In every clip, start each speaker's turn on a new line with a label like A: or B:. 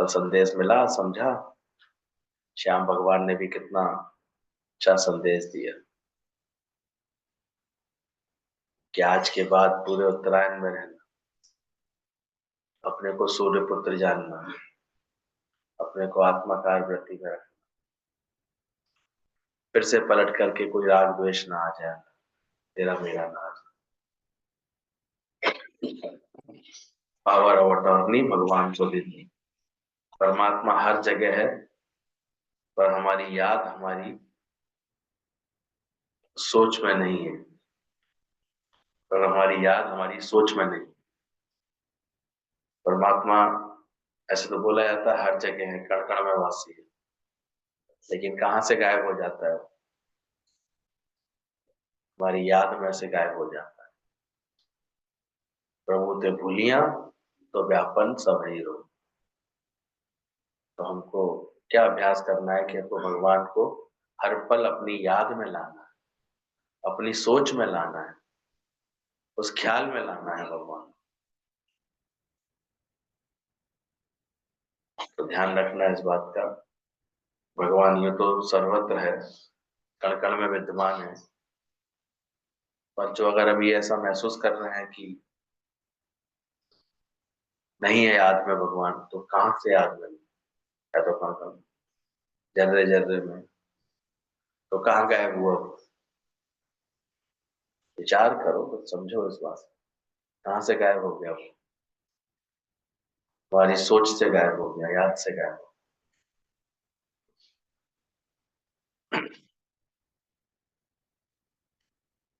A: संदेश मिला, समझा। श्याम भगवान ने भी कितना अच्छा संदेश दिया कि आज के बाद पूरे उत्तरायण में रहना, अपने को सूर्य पुत्र जानना, अपने को आत्माकार वृत्ति में रखना, फिर से पलट करके कोई राग द्वेष ना आ जाए, तेरा मेरा ना आ जाए। पावर ऑफ अटॉर्नी भगवान को देनी। परमात्मा हर जगह है, पर हमारी याद हमारी सोच में नहीं है, पर हमारी याद हमारी सोच में नहीं। परमात्मा ऐसे तो बोला जाता है हर जगह है, कण कण में वासी है, लेकिन कहां से गायब हो जाता है? हमारी याद में से गायब हो जाता है। प्रभु ते भूलिया तो व्यापन सब ही रो। तो हमको क्या अभ्यास करना है कि हमको भगवान को हर पल अपनी याद में लाना है, अपनी सोच में लाना है, उस ख्याल में लाना है भगवान। तो ध्यान रखना है इस बात का। भगवान ये तो सर्वत्र है, कण कण में विद्यमान है, पर जो अगर अभी ऐसा महसूस कर रहे हैं कि नहीं है याद में भगवान, तो कहां से याद में है? तो कहां कहां जर्रे जर्रे में, तो कहाँ गायब हुआ? विचार करो, कुछ समझो इस बात से। कहां से गायब हो गया? हमारी सोच से गायब हो गया, याद से गायब हो गया।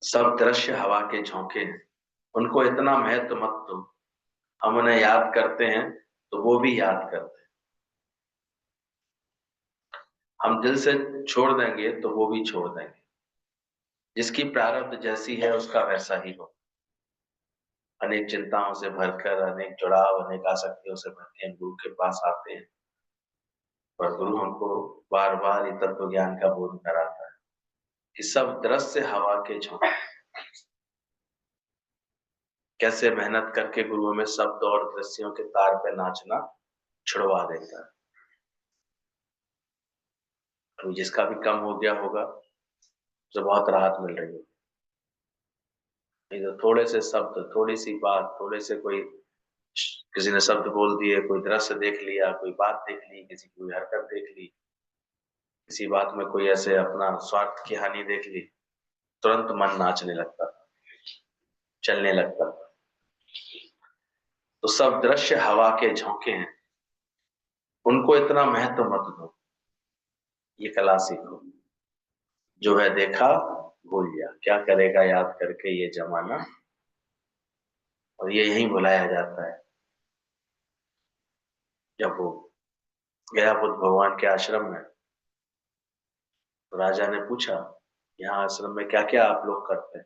A: सब दृश्य हवा के झोंके हैं, उनको इतना महत्व मत दो। हम उन्हें याद करते हैं तो वो भी याद करते हैं। हम दिल से छोड़ देंगे तो वो भी छोड़ देंगे। जिसकी प्रारब्ध जैसी है उसका वैसा ही हो। अनेक चिंताओं से भरकर, अनेक जुड़ाव, अनेक आसक्तियों से भर के हम गुरु के पास आते हैं, पर गुरु हमको बार बार ये तत्व ज्ञान का बोध कराता है कि सब दृश्य हवा के झोंके। कैसे मेहनत करके गुरु हमें शब्द और दृश्यों के तार पे नाचना छुड़वा देता है। तो जिसका भी कम हो गया होगा तो बहुत राहत मिल रही है। नहीं तो थोड़े से शब्द, थोड़ी सी बात, थोड़े से कोई किसी ने शब्द बोल दिए, कोई दृश्य देख लिया, कोई बात देख ली, किसी की कोई हरकत देख ली, किसी बात में कोई ऐसे अपना स्वार्थ की हानि देख ली, तुरंत मन नाचने लगता, चलने लगता। तो सब दृश्य हवा के झोंके हैं, उनको इतना महत्व मत दो। ये कला सीखो। जो है देखा भूल गया, क्या करेगा याद करके ये जमाना। और ये यही बुलाया जाता है। जब वो गया बुद्ध भगवान के आश्रम में, तो राजा ने पूछा, यहाँ आश्रम में क्या क्या आप लोग करते हैं?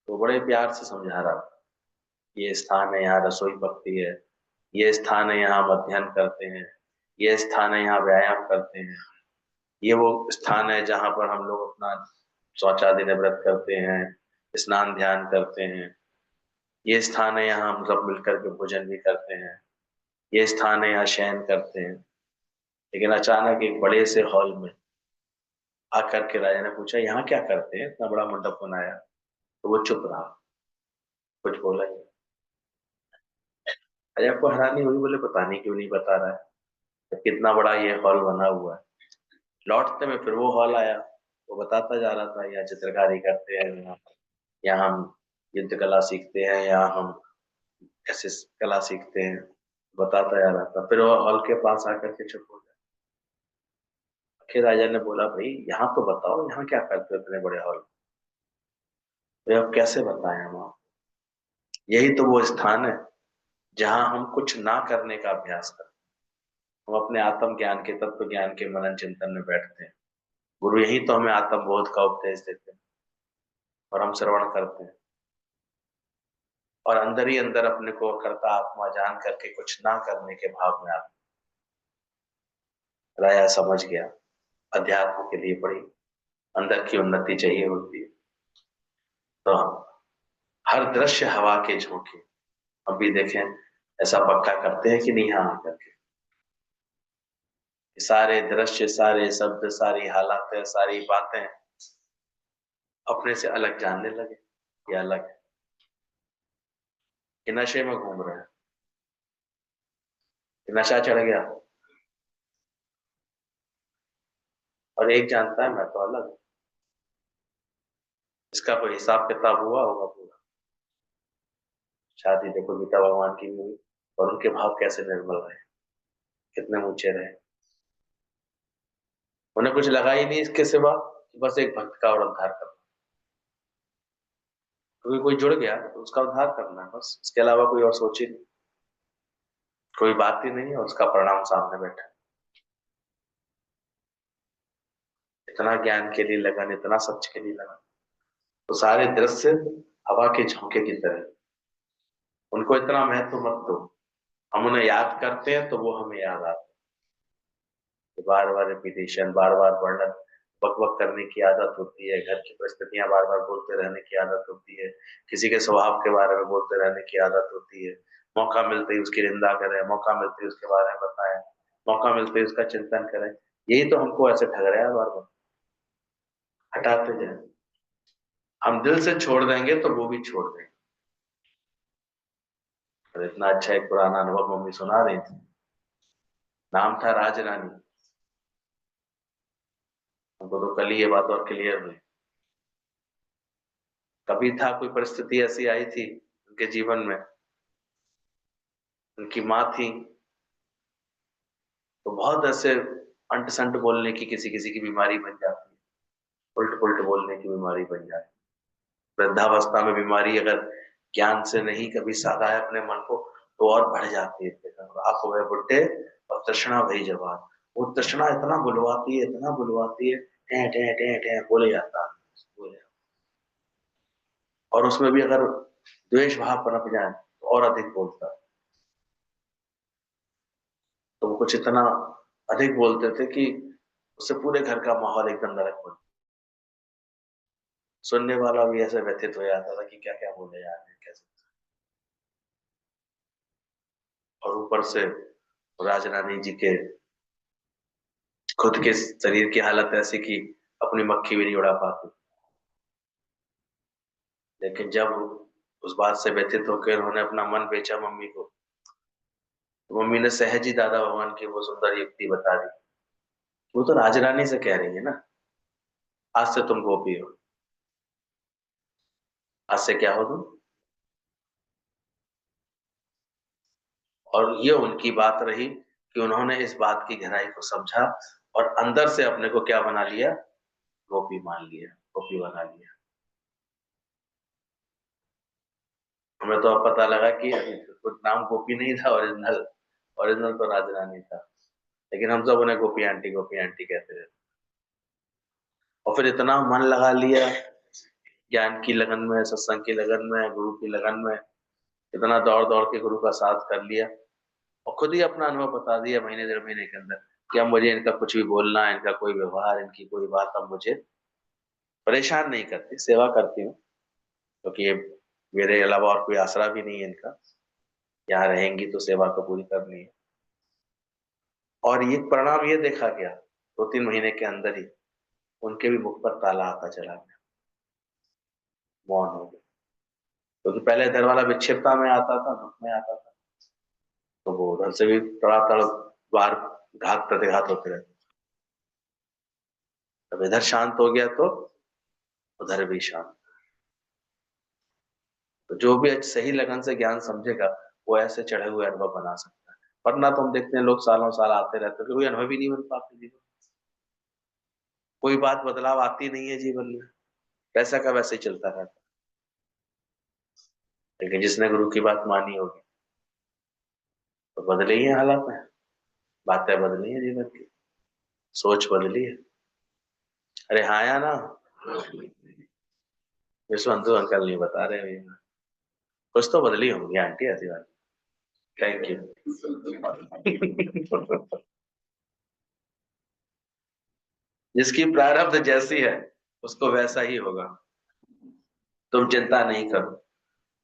A: तो बड़े प्यार से समझा रहा, ये स्थान है यहाँ रसोई पकती है, ये स्थान है यहाँ हम अध्ययन करते हैं, ये स्थान है यहाँ व्यायाम करते हैं, ये वो स्थान है जहाँ पर हम लोग अपना शौचादि व्रत करते हैं, स्नान ध्यान करते हैं, ये स्थान है यहाँ हम सब मिलकर के भोजन भी करते हैं, ये स्थान है यहाँ शयन करते हैं। लेकिन अचानक एक बड़े से हॉल में आकर के राजा ने पूछा, यहाँ क्या करते हैं, इतना बड़ा मंडप बनाया? तो वो चुप रहा, कुछ बोला ही नहीं। राजा को हैरानी हुई, बोले पता नहीं क्यों नहीं बता रहा है, तो कितना बड़ा ये हॉल बना हुआ है। लौटते में फिर वो हॉल आया, वो बताता जा रहा था, यहाँ चित्रकारी करते हैं, यहाँ हम युद्ध कला सीखते हैं, यहाँ हम ऐसे कला सीखते हैं, बताता जा रहा था। फिर वो हॉल के पास आकर के चुप हो गया। फिर राजा ने बोला, भाई यहाँ तो बताओ, यहाँ क्या करते हो इतने बड़े हॉल? तो अब कैसे बताएं हम आपको? यही तो वो स्थान है जहां हम कुछ ना करने का अभ्यास करते हैं। हम अपने आत्म ज्ञान के, तत्व ज्ञान के मनन चिंतन में बैठते हैं। गुरु यही तो हमें आत्म बोध का उपदेश देते हैं, और हम श्रवण करते हैं, और अंदर ही अंदर अपने को करता आत्मा जान करके कुछ ना करने के भाव में आते। राजा समझ गया, अध्यात्म के लिए बड़ी अंदर की उन्नति चाहिए होती है। तो हर दृश्य हवा के झोंके। हम भी देखें, ऐसा पक्का करते हैं कि नहीं? हाँ करके सारे दृश्य, सारे शब्द, सारी हालातें, सारी बातें अपने से अलग जानने लगे। ये अलग है, ये नशे में घूम रहे हैं, ये नशा चढ़ गया। और एक जानता है मैं तो अलग हूं। इसका कोई हिसाब किताब हुआ होगा पूरा। शादी देखो गीता भगवान की हुई, और उनके भाव कैसे निर्मल रहे, कितने ऊंचे रहे। उन्हें कुछ लगा ही नहीं इसके सिवा कि बस एक भक्त का और उद्धार करना। क्योंकि कोई जुड़ गया तो उसका उद्धार करना है, बस इसके अलावा कोई और सोच ही नहीं। कोई बात ही नहीं है, उसका परिणाम सामने बैठा है। इतना ज्ञान के लिए लगन, इतना सच के लिए लगन, तो सारे दृश्य हवा के झोंके की तरह। उनको इतना महत्व मत दो। हम उन्हें याद करते हैं तो वो हमें याद आते हैं। बार बार रिपीटेशन, बार बार वर्णन, बक बक करने की आदत होती है। घर की परिस्थितियां बार बार बोलते रहने की आदत होती है। किसी के स्वभाव के बारे में बोलते रहने की आदत होती है। मौका मिलते ही उसकी निंदा करें, मौका मिलते ही उसके बारे में बताएं, मौका मिलते ही उसका चिंतन करें। यही तो हमको ऐसे ठग रहा है बार बार। हटाते जाए, हम दिल से छोड़ देंगे तो वो भी छोड़ देंगे। और इतना अच्छा एक पुराना अनुभव मम्मी सुना रही थी। नाम था राज रानी। हमको तो कल ही ये बात और क्लियर हुई। कभी था कोई परिस्थिति ऐसी आई थी उनके जीवन में, उनकी माँ थी, तो बहुत ऐसे अंट संट बोलने की, किसी किसी की बीमारी बन जाती है। उल्ट पुल्ट बोलने की बीमारी बन जाती है। वृद्धावस्था में बीमारी अगर ज्ञान से नहीं कभी साधा है अपने मन को, तो और बढ़ जाती है। आप हुए बुढ़े और तृष्णा भई जवान। वो तृष्णा इतना बुलवाती है, इतना बुलवाती है, टे टे टे टे बोले जाता है, बोले। और उसमें भी अगर द्वेष भाव पनप जाए तो और अधिक बोलता है। तो वो कुछ इतना अधिक बोलते थे कि उससे पूरे घर का माहौल एकदम नरक बन। सुनने वाला भी ऐसे व्यथित हो जाता था कि क्या क्या बोले जा रहे हैं, कैसे। और ऊपर से राजरानी जी के खुद के शरीर की हालत ऐसी कि अपनी मक्खी भी नहीं उड़ा पाती। लेकिन जब उस बात से व्यथित होकर उन्होंने अपना मन बेचा मम्मी को, तो मम्मी ने सहज ही दादा भगवान की वो सुंदर युक्ति बता दी। वो तो राजरानी से कह रही है ना, आज से तुम गोपी हो। आज से क्या हो तुम। और ये उनकी बात रही कि उन्होंने इस बात की गहराई को समझा और अंदर से अपने को क्या बना लिया, गोपी मान लिया, गोपी बना लिया। हमें तो अब पता लगा कि कुछ नाम गोपी नहीं था, ओरिजिनल ओरिजिनल तो राजरानी था। लेकिन हम सब उन्हें गोपी आंटी कहते थे। और फिर इतना मन लगा लिया ज्ञान की लगन में, सत्संग की लगन में, गुरु की लगन में। इतना दौड़ दौड़ के गुरु का साथ कर लिया और खुद ही अपना अनुभव बता दिया महीने 1.5 महीने के अंदर कि अब मुझे इनका कुछ भी बोलना, इनका कोई व्यवहार, इनकी कोई बात अब मुझे परेशान नहीं करती। सेवा करती हूँ क्योंकि ये मेरे अलावा और कोई आसरा भी नहीं है इनका। यहाँ रहेंगी तो सेवा तो पूरी करनी है। और ये परिणाम ये देखा गया 2-3 महीने के अंदर ही, उनके भी मुख पर ताला आता चला गया, मौन हो गया। क्योंकि पहले इधर वाला विक्षिप्तता में आता था, दुख में आता था, तो वो उधर से भी तड़ातड़ बाहर घात प्रतिघात होते रहते। जब इधर शांत हो गया तो उधर भी शांत। तो जो भी सही लगन से ज्ञान समझेगा वो ऐसे चढ़े हुए अनुभव बना सकता है। वरना तो हम देखते हैं लोग सालों साल आते रहते हैं, कोई अनुभव ही नहीं बन पाते जीवन। कोई बात बदलाव आती नहीं है जीवन में, वैसा का वैसे ही चलता रहता है। लेकिन जिसने गुरु की बात मानी होगी तो बदले ही है हालात में, बातें बदली है जीवन की, सोच बदली है। अरे हाँ या ना, विश्वंतु अंकल नहीं बता रहे भैया, कुछ तो बदली होंगी आंटी, ऐसी बात। Thank you. जिसकी प्रारब्ध जैसी है उसको वैसा ही होगा। तुम चिंता नहीं करो।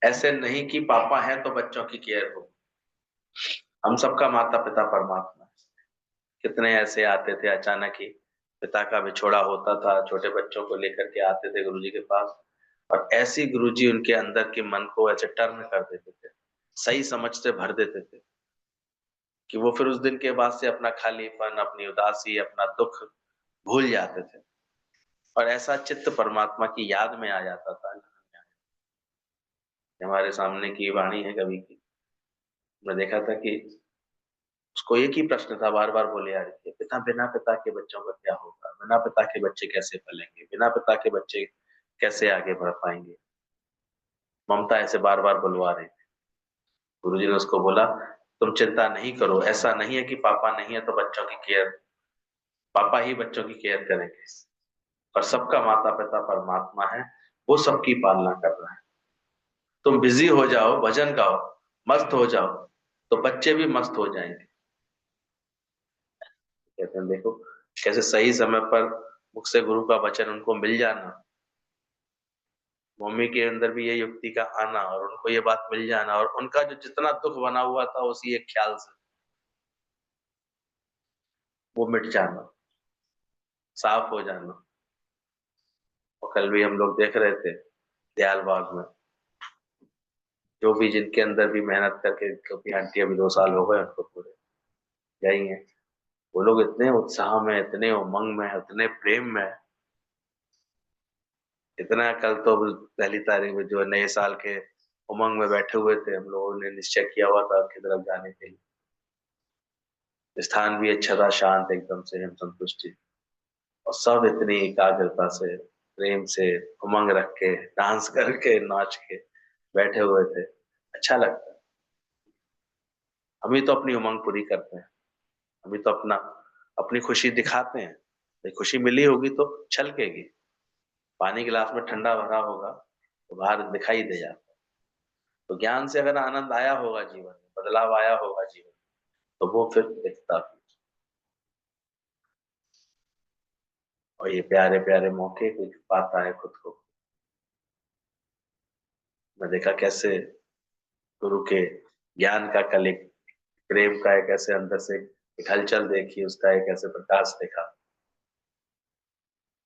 A: ऐसे नहीं कि पापा है तो बच्चों की केयर हो। हम सबका माता पिता परमात्मा है। कितने ऐसे आते थे अचानक ही, पिता का बिछोड़ा होता था, छोटे बच्चों को लेकर के आते थे गुरुजी के पास, और ऐसी गुरुजी उनके अंदर के मन को ऐसे टर्न कर देते थे, सही समझ से भर देते थे कि वो फिर उस दिन के बाद से अपना खालीपन, अपनी उदासी, अपना दुख भूल जाते थे, और ऐसा चित्त परमात्मा की याद में आ जाता था। हमारे सामने की वाणी है कवि की, मैं देखा था कि उसको एक ही प्रश्न था, बार बार बोले यार कि पिता, बिना पिता के बच्चों का क्या होगा, बिना पिता के बच्चे कैसे पलेंगे, बिना पिता के बच्चे कैसे आगे बढ़ पाएंगे। ममता ऐसे बार बार बुलवा रहे थे। गुरुजी ने उसको बोला, तुम चिंता नहीं करो, ऐसा नहीं है कि पापा नहीं है तो बच्चों की केयर, पापा ही बच्चों की केयर करेंगे, और सबका माता पिता परमात्मा है, वो सबकी पालना कर रहा है। तुम बिजी हो जाओ, भजन गाओ, मस्त हो जाओ, तो बच्चे भी मस्त हो जाएंगे। कहते हैं देखो कैसे सही समय पर मुख से गुरु का वचन उनको मिल जाना, मम्मी के अंदर भी ये युक्ति का आना, और उनको ये बात मिल जाना, और उनका जो जितना दुख बना हुआ था उसी एक ख्याल से वो मिट जाना, साफ हो जाना। और कल भी हम लोग देख रहे थे दयाल बाग में, जो भी जिनके अंदर भी मेहनत करके, क्योंकि आंटी अभी 2 साल हो गए उनको पूरे, गई हैं, वो लोग इतने उत्साह में, इतने उमंग में, इतने प्रेम में, इतना कल तो पहली तारीख में जो नए साल के उमंग में बैठे हुए थे, हम लोगों ने निश्चय किया हुआ था आपकी तरफ जाने के लिए। स्थान भी अच्छा था, शांत एकदम से, हम संतुष्टि, और सब इतनी एकाग्रता से, प्रेम से, उमंग रख के, डांस करके, नाच के बैठे हुए थे। अच्छा लगता है। हम ही तो अपनी उमंग पूरी करते हैं, हम ही तो अपनी खुशी दिखाते हैं। ये खुशी मिली होगी तो छलकेगी। पानी गिलास में ठंडा भरा होगा तो बाहर दिखाई दे जाता है। तो ज्ञान से अगर आनंद आया होगा जीवन में, बदलाव आया होगा जीवन में, तो वो फिर दिखता भी। और ये प्यारे प्यारे मौके कोई पाता है खुद को। मैं देखा कैसे गुरु के ज्ञान का कल एक प्रेम का एक ऐसे अंदर से एक हलचल देखी, उसका एक ऐसे प्रकाश देखा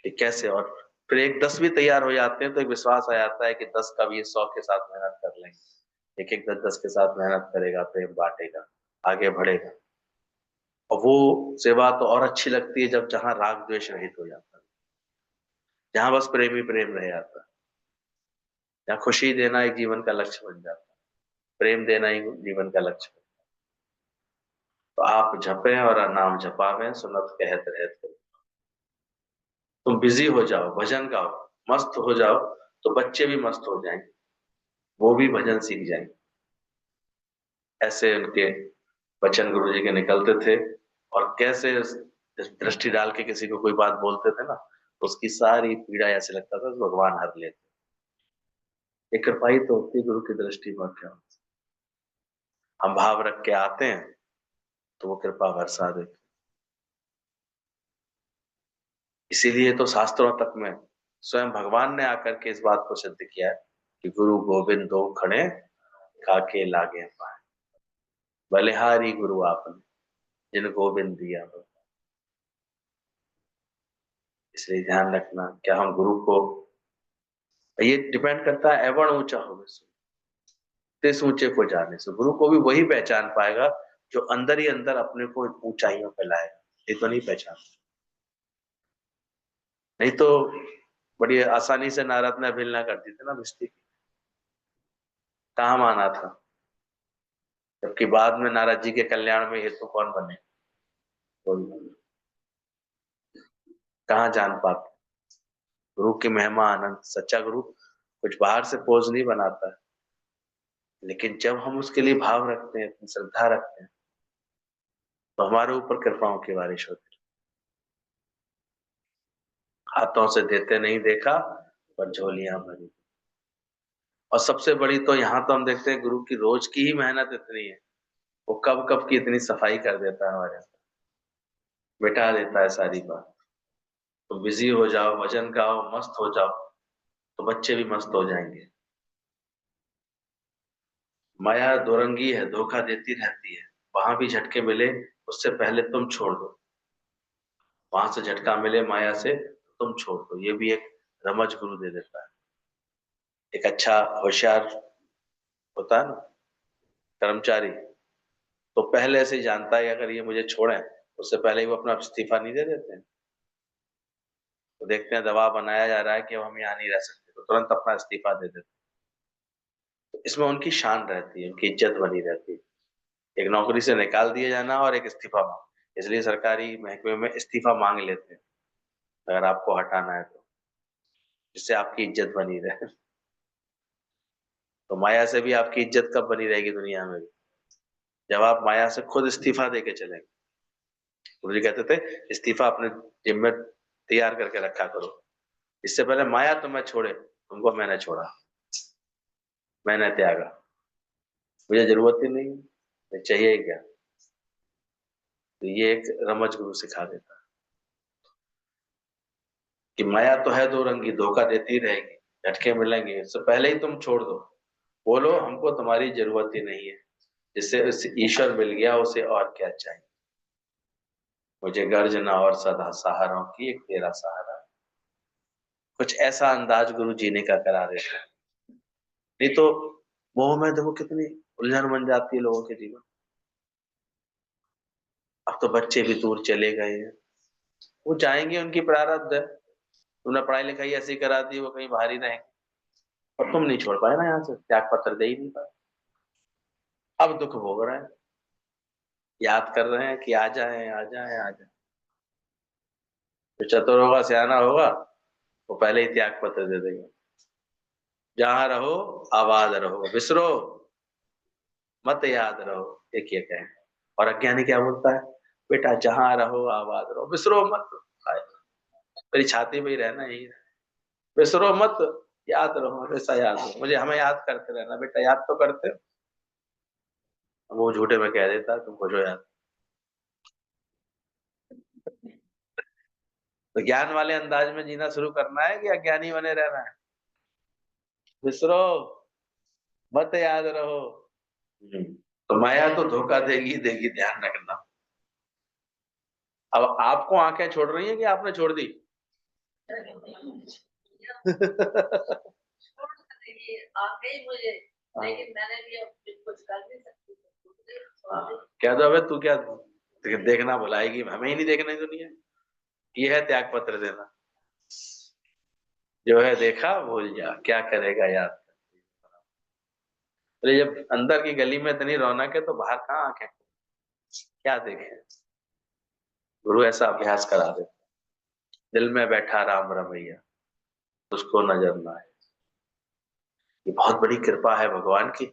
A: कि कैसे, और फिर एक 10 भी तैयार हो जाते हैं तो एक विश्वास आ जाता है कि 10 का भी 100 के साथ मेहनत कर लेंगे। एक एक 10 10 के साथ मेहनत करेगा, प्रेम बांटेगा, आगे बढ़ेगा। और वो सेवा तो और अच्छी लगती है जब जहाँ राग द्वेष रहित हो जाता है, जहाँ बस प्रेम ही प्रेम रह जाता है, जहाँ खुशी देना एक जीवन का लक्ष्य बन जाता है, प्रेम देना ही जीवन का लक्ष्य। तो आप जपें और नाम जपावें, सुनत कहत रहत। तुम बिजी हो जाओ, भजन गाओ, मस्त हो जाओ, तो बच्चे भी मस्त हो जाएंगे, वो भी भजन सीख जाएंगे। ऐसे उनके वचन गुरु जी के निकलते थे। और कैसे दृष्टि डाल के किसी को कोई बात बोलते थे ना, तो उसकी सारी पीड़ा ऐसे लगता था कि भगवान हर लेते। एक कृपाई तो होती गुरु की दृष्टि में, क्या हम भाव रख के आते हैं तो वो कृपा बरसा देते। इसीलिए तो शास्त्रों तक में स्वयं भगवान ने आकर के इस बात को सिद्ध किया है कि गुरु गोविंद दो खड़े, काके लागे पाए, बलिहारी गुरु आपने, जिन गोविंद दिया हो। इसलिए ध्यान रखना, क्या हम गुरु को, ये डिपेंड करता है एवं ऊंचा होने से, तिस ऊंचे को जाने से। गुरु को भी वही पहचान पाएगा जो अंदर ही अंदर अपने को ऊंचाइयों पे लाएगा, ये तो नहीं पहचान। नहीं तो बड़ी आसानी से नारद ने अवहेलना कर दी थी ना सृष्टि की, कहाँ माना था। जबकि बाद में नारद जी के कल्याण में हेतु कौन बने, कोई नहीं। कहाँ जान पाते। गुरु की महिमा आनंद, सच्चा गुरु कुछ बाहर से पोज नहीं बनाता है, लेकिन जब हम उसके लिए भाव रखते हैं, अपनी श्रद्धा रखते हैं, तो हमारे ऊपर कृपाओं की बारिश होती है। हाथों से देते नहीं देखा, पर झोलियां भरी। और सबसे बड़ी तो यहाँ तो हम देखते हैं गुरु की रोज की ही मेहनत इतनी है, वो कब कब की इतनी सफाई कर देता है हमारे अंदर, मिटा देता है सारी बात। तो बिजी हो जाओ, भजन गाओ, मस्त हो जाओ, तो बच्चे भी मस्त हो जाएंगे। माया दुरंगी है, धोखा देती रहती है, वहां भी झटके मिले उससे पहले तुम छोड़ दो। वहां से झटका मिले माया से तो तुम छोड़ दो, ये भी एक रमज गुरु दे देता है। एक अच्छा होशियार होता है ना कर्मचारी, तो पहले से ही जानता है कि अगर ये मुझे छोड़े, उससे पहले ही वो अपना इस्तीफा नहीं दे देते हैं। तो देखते हैं दबाव बनाया जा रहा है कि अब हम यहाँ नहीं रह सकते, तो तुरंत अपना इस्तीफा दे देते हैं। तो इसमें उनकी शान रहती है, उनकी इज्जत बनी रहती है। एक नौकरी से निकाल दिए जाना और एक इस्तीफा मांग, इसलिए सरकारी महकमे में इस्तीफा मांग लेते हैं अगर आपको हटाना है तो, जिससे आपकी इज्जत बनी रहे। तो माया से भी आपकी इज्जत कब बनी रहेगी दुनिया में भी, जब आप माया से खुद इस्तीफा दे के चलेंगे। गुरु जी कहते थे इस्तीफा अपने जिम में तैयार करके रखा करो, इससे पहले माया तुम्हें छोड़े, तुमको मैंने छोड़ा, मैंने त्यागा, मुझे जरूरत ही नहीं, मुझे चाहिए ही क्या। तो ये एक रमज गुरु सिखा देता है कि माया तो है दो रंगी, धोखा देती रहेगी, झटके मिलेंगे, इससे पहले ही तुम छोड़ दो, बोलो हमको तुम्हारी जरूरत ही नहीं है, जिससे उस ईश्वर मिल गया उसे और क्या चाहिए। मुझे गर्जना और सदा सहारों की एक तेरा सहारा, कुछ ऐसा अंदाज गुरु जीने का करा देता है। नहीं तो मोह में देखो कितनी उलझन बन जाती है लोगों के जीवन। अब तो बच्चे भी दूर चले गए हैं, वो जाएंगे, उनकी प्रारब्ध है, तुमने पढ़ाई लिखाई ऐसी करा दी, वो कहीं बाहर ही रहेंगे, और तुम नहीं छोड़ पाए ना, यहाँ से त्याग पत्र दे ही नहीं पाए। अब दुख भोग रहे हैं, याद कर रहे हैं कि आ जाए आ जाए आ जाए। जो चतुर होगा सियाना होगा, वो पहले ही त्याग पत्र दे देगा। जहां रहो आबाद रहो, विसरो मत याद रहो, एक ये कहे। और अज्ञानी क्या बोलता है, बेटा जहां रहो आबाद रहो, विसरो मत, हाय, मेरी छाती में ही रहना, यही है। विसरो मत, याद रहो, हमेशा याद रहो, मुझे हमें याद करते रहना, बेटा याद तो करते हो। वो झूठे में कह देता है तुमको जो याद। तो ज्ञान वाले अंदाज में जीना शुरू करना है कि अज्ञानी बने रहना है। विसरो मत याद रहो। तो माया तो धोखा देगी देगी, ध्यान रखना। अब आपको आंखें छोड़ रही हैं कि आपने छोड़ दी? लेकिन मैंने भी अब कुछ कर नहीं सकती। क्या दो, अबे तू क्या देखना बुलाएगी, हमें ही नहीं देखना है दुनिया। ये है त्याग पत्र देना, जो है देखा भूल जा, क्या करेगा याद। तो जब अंदर की गली में इतनी रौनक है तो बाहर कहाँ आंखें, क्या देखे। गुरु ऐसा अभ्यास करा दे, दिल में बैठा राम रमैया, उसको नजर ना आए। ये बहुत बड़ी कृपा है भगवान की।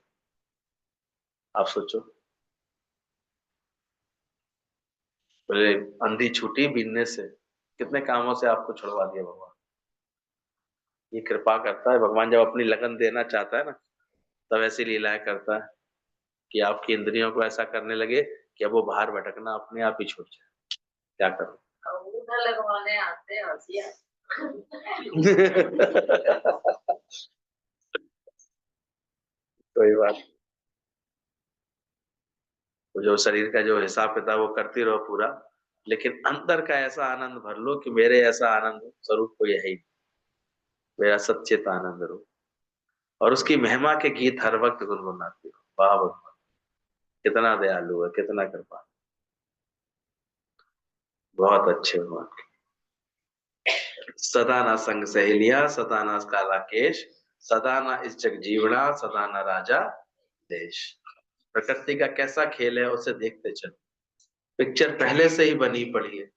A: आप सोचो, बोले अंधी छूटी बीनने से, कितने कामों से आपको छुड़वा दिया भगवान। ये कृपा करता है भगवान, जब अपनी लगन देना चाहता है ना, तब ऐसी लीलाएं करता है कि आपकी इंद्रियों को ऐसा करने लगे कि अब वो बाहर भटकना अपने आप ही छूट जाए। क्या करो। लगवाने आते हैं। कोई बात, वो जो शरीर का जो हिसाब किताब वो करती रहो पूरा, लेकिन अंदर का ऐसा आनंद भर लो कि मेरे ऐसा आनंद स्वरूप कोई है ही, मेरा सच्चित आनंद रो, और उसकी महिमा के गीत हर वक्त गुनगुनाती हो। वाह भगवान, कितना दयालु है, कितना कृपा, बहुत अच्छे भगवान। सदा ना संग सहेलिया, सदा ना काला केश, सदा ना इस जग जीवड़ा, सदा ना राजा देश। प्रकृति का कैसा खेल है उसे देखते चलो, पिक्चर पहले से ही बनी पड़ी है,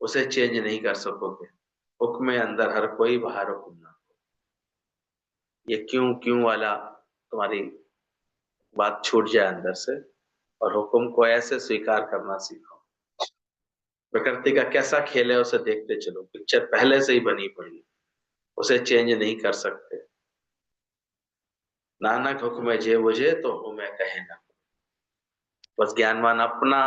A: उसे चेंज नहीं कर सकोगे। हुक्म में अंदर हर कोई, बाहर हुक्म ना। ये क्यों क्यों वाला तुम्हारी बात छूट जाए अंदर से, और हुक्म को ऐसे स्वीकार करना सीखो। प्रकृति का कैसा खेल है उसे देखते चलो, पिक्चर पहले से ही बनी पड़ी है, उसे चेंज नहीं कर सकते। नानक हुक्म जे बुझे तो हूं मैं कहे ना। बस ज्ञानवान अपना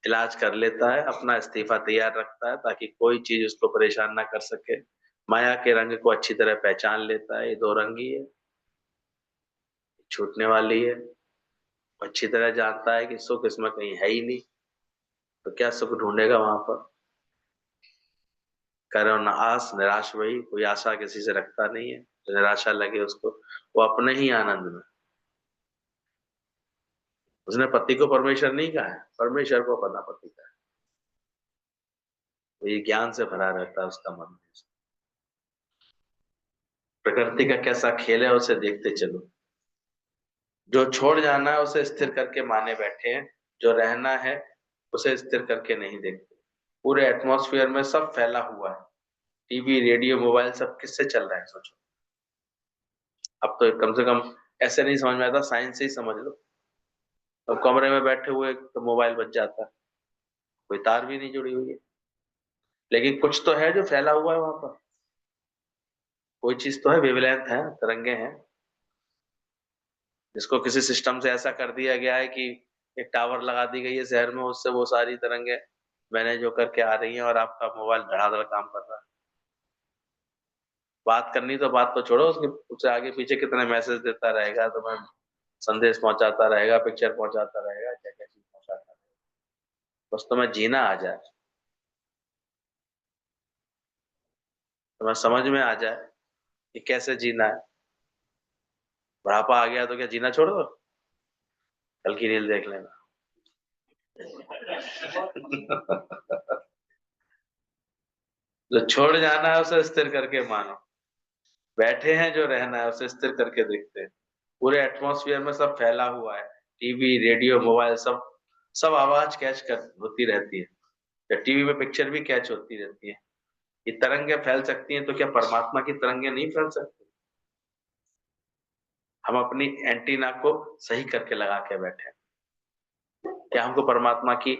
A: इलाज कर लेता है, अपना इस्तीफा तैयार रखता है ताकि कोई चीज उसको परेशान ना कर सके। माया के रंग को अच्छी तरह पहचान लेता है, ये दो रंगी है, छूटने वाली है। अच्छी तरह जानता है कि सुख इसमें कहीं है ही नहीं, तो क्या सुख ढूंढेगा वहां पर। करो न आस निराश वही, कोई आशा किसी से रखता नहीं है, तो निराशा लगे उसको, वो अपने ही आनंद में। उसने पति को परमेश्वर नहीं कहा है, परमेश्वर को पता पति का है। तो ये ज्ञान से भरा रहता है उसका मन। प्रकृति का कैसा खेल है उसे देखते चलो। जो छोड़ जाना है उसे स्थिर करके माने बैठे हैं, जो रहना है उसे स्थिर करके नहीं देखते। पूरे एटमॉस्फेयर में सब फैला हुआ है, टीवी रेडियो मोबाइल सब किससे चल रहा है सोचो। अब तो कम से कम ऐसे नहीं समझ में आता, साइंस से ही समझ लो। अब कमरे में बैठे हुए तो मोबाइल बज जाता है, कोई तार भी नहीं जुड़ी हुई है, लेकिन कुछ तो है जो फैला हुआ है वहां पर, कोई चीज तो है, वेवलेंथ है, तरंगे हैं, जिसको किसी सिस्टम से ऐसा कर दिया गया है कि एक टावर लगा दी गई है शहर में, उससे वो सारी तरंगे मैनेज होकर के आ रही हैं और आपका मोबाइल धड़ाधड़ काम कर रहा है। बात करनी तो बात तो छोड़ो, उसके उससे आगे पीछे कितने मैसेज देता रहेगा, तो मैं संदेश पहुंचाता रहेगा, पिक्चर पहुंचाता रहेगा, क्या क्या चीज पहुंचाता रहेगा। बस तुम्हें जीना आ जाए, तुम्हें समझ में आ जाए कि कैसे जीना है। बुढ़ापा आ गया तो क्या जीना छोड़ दो, कल की रील देख लेना। जो छोड़ जाना है उसे स्थिर करके मानो, बैठे हैं जो रहना है उसे स्थिर करके देखते हैं। पूरे एटमॉस्फेयर में सब फैला हुआ है, टीवी रेडियो मोबाइल सब, सब आवाज कैच कर होती रहती है, या टीवी में पिक्चर भी कैच होती रहती है। ये तरंगे फैल सकती हैं तो क्या परमात्मा की तरंगे नहीं फैल सकती? हम अपनी एंटीना को सही करके लगा के बैठे हैं। क्या हमको परमात्मा की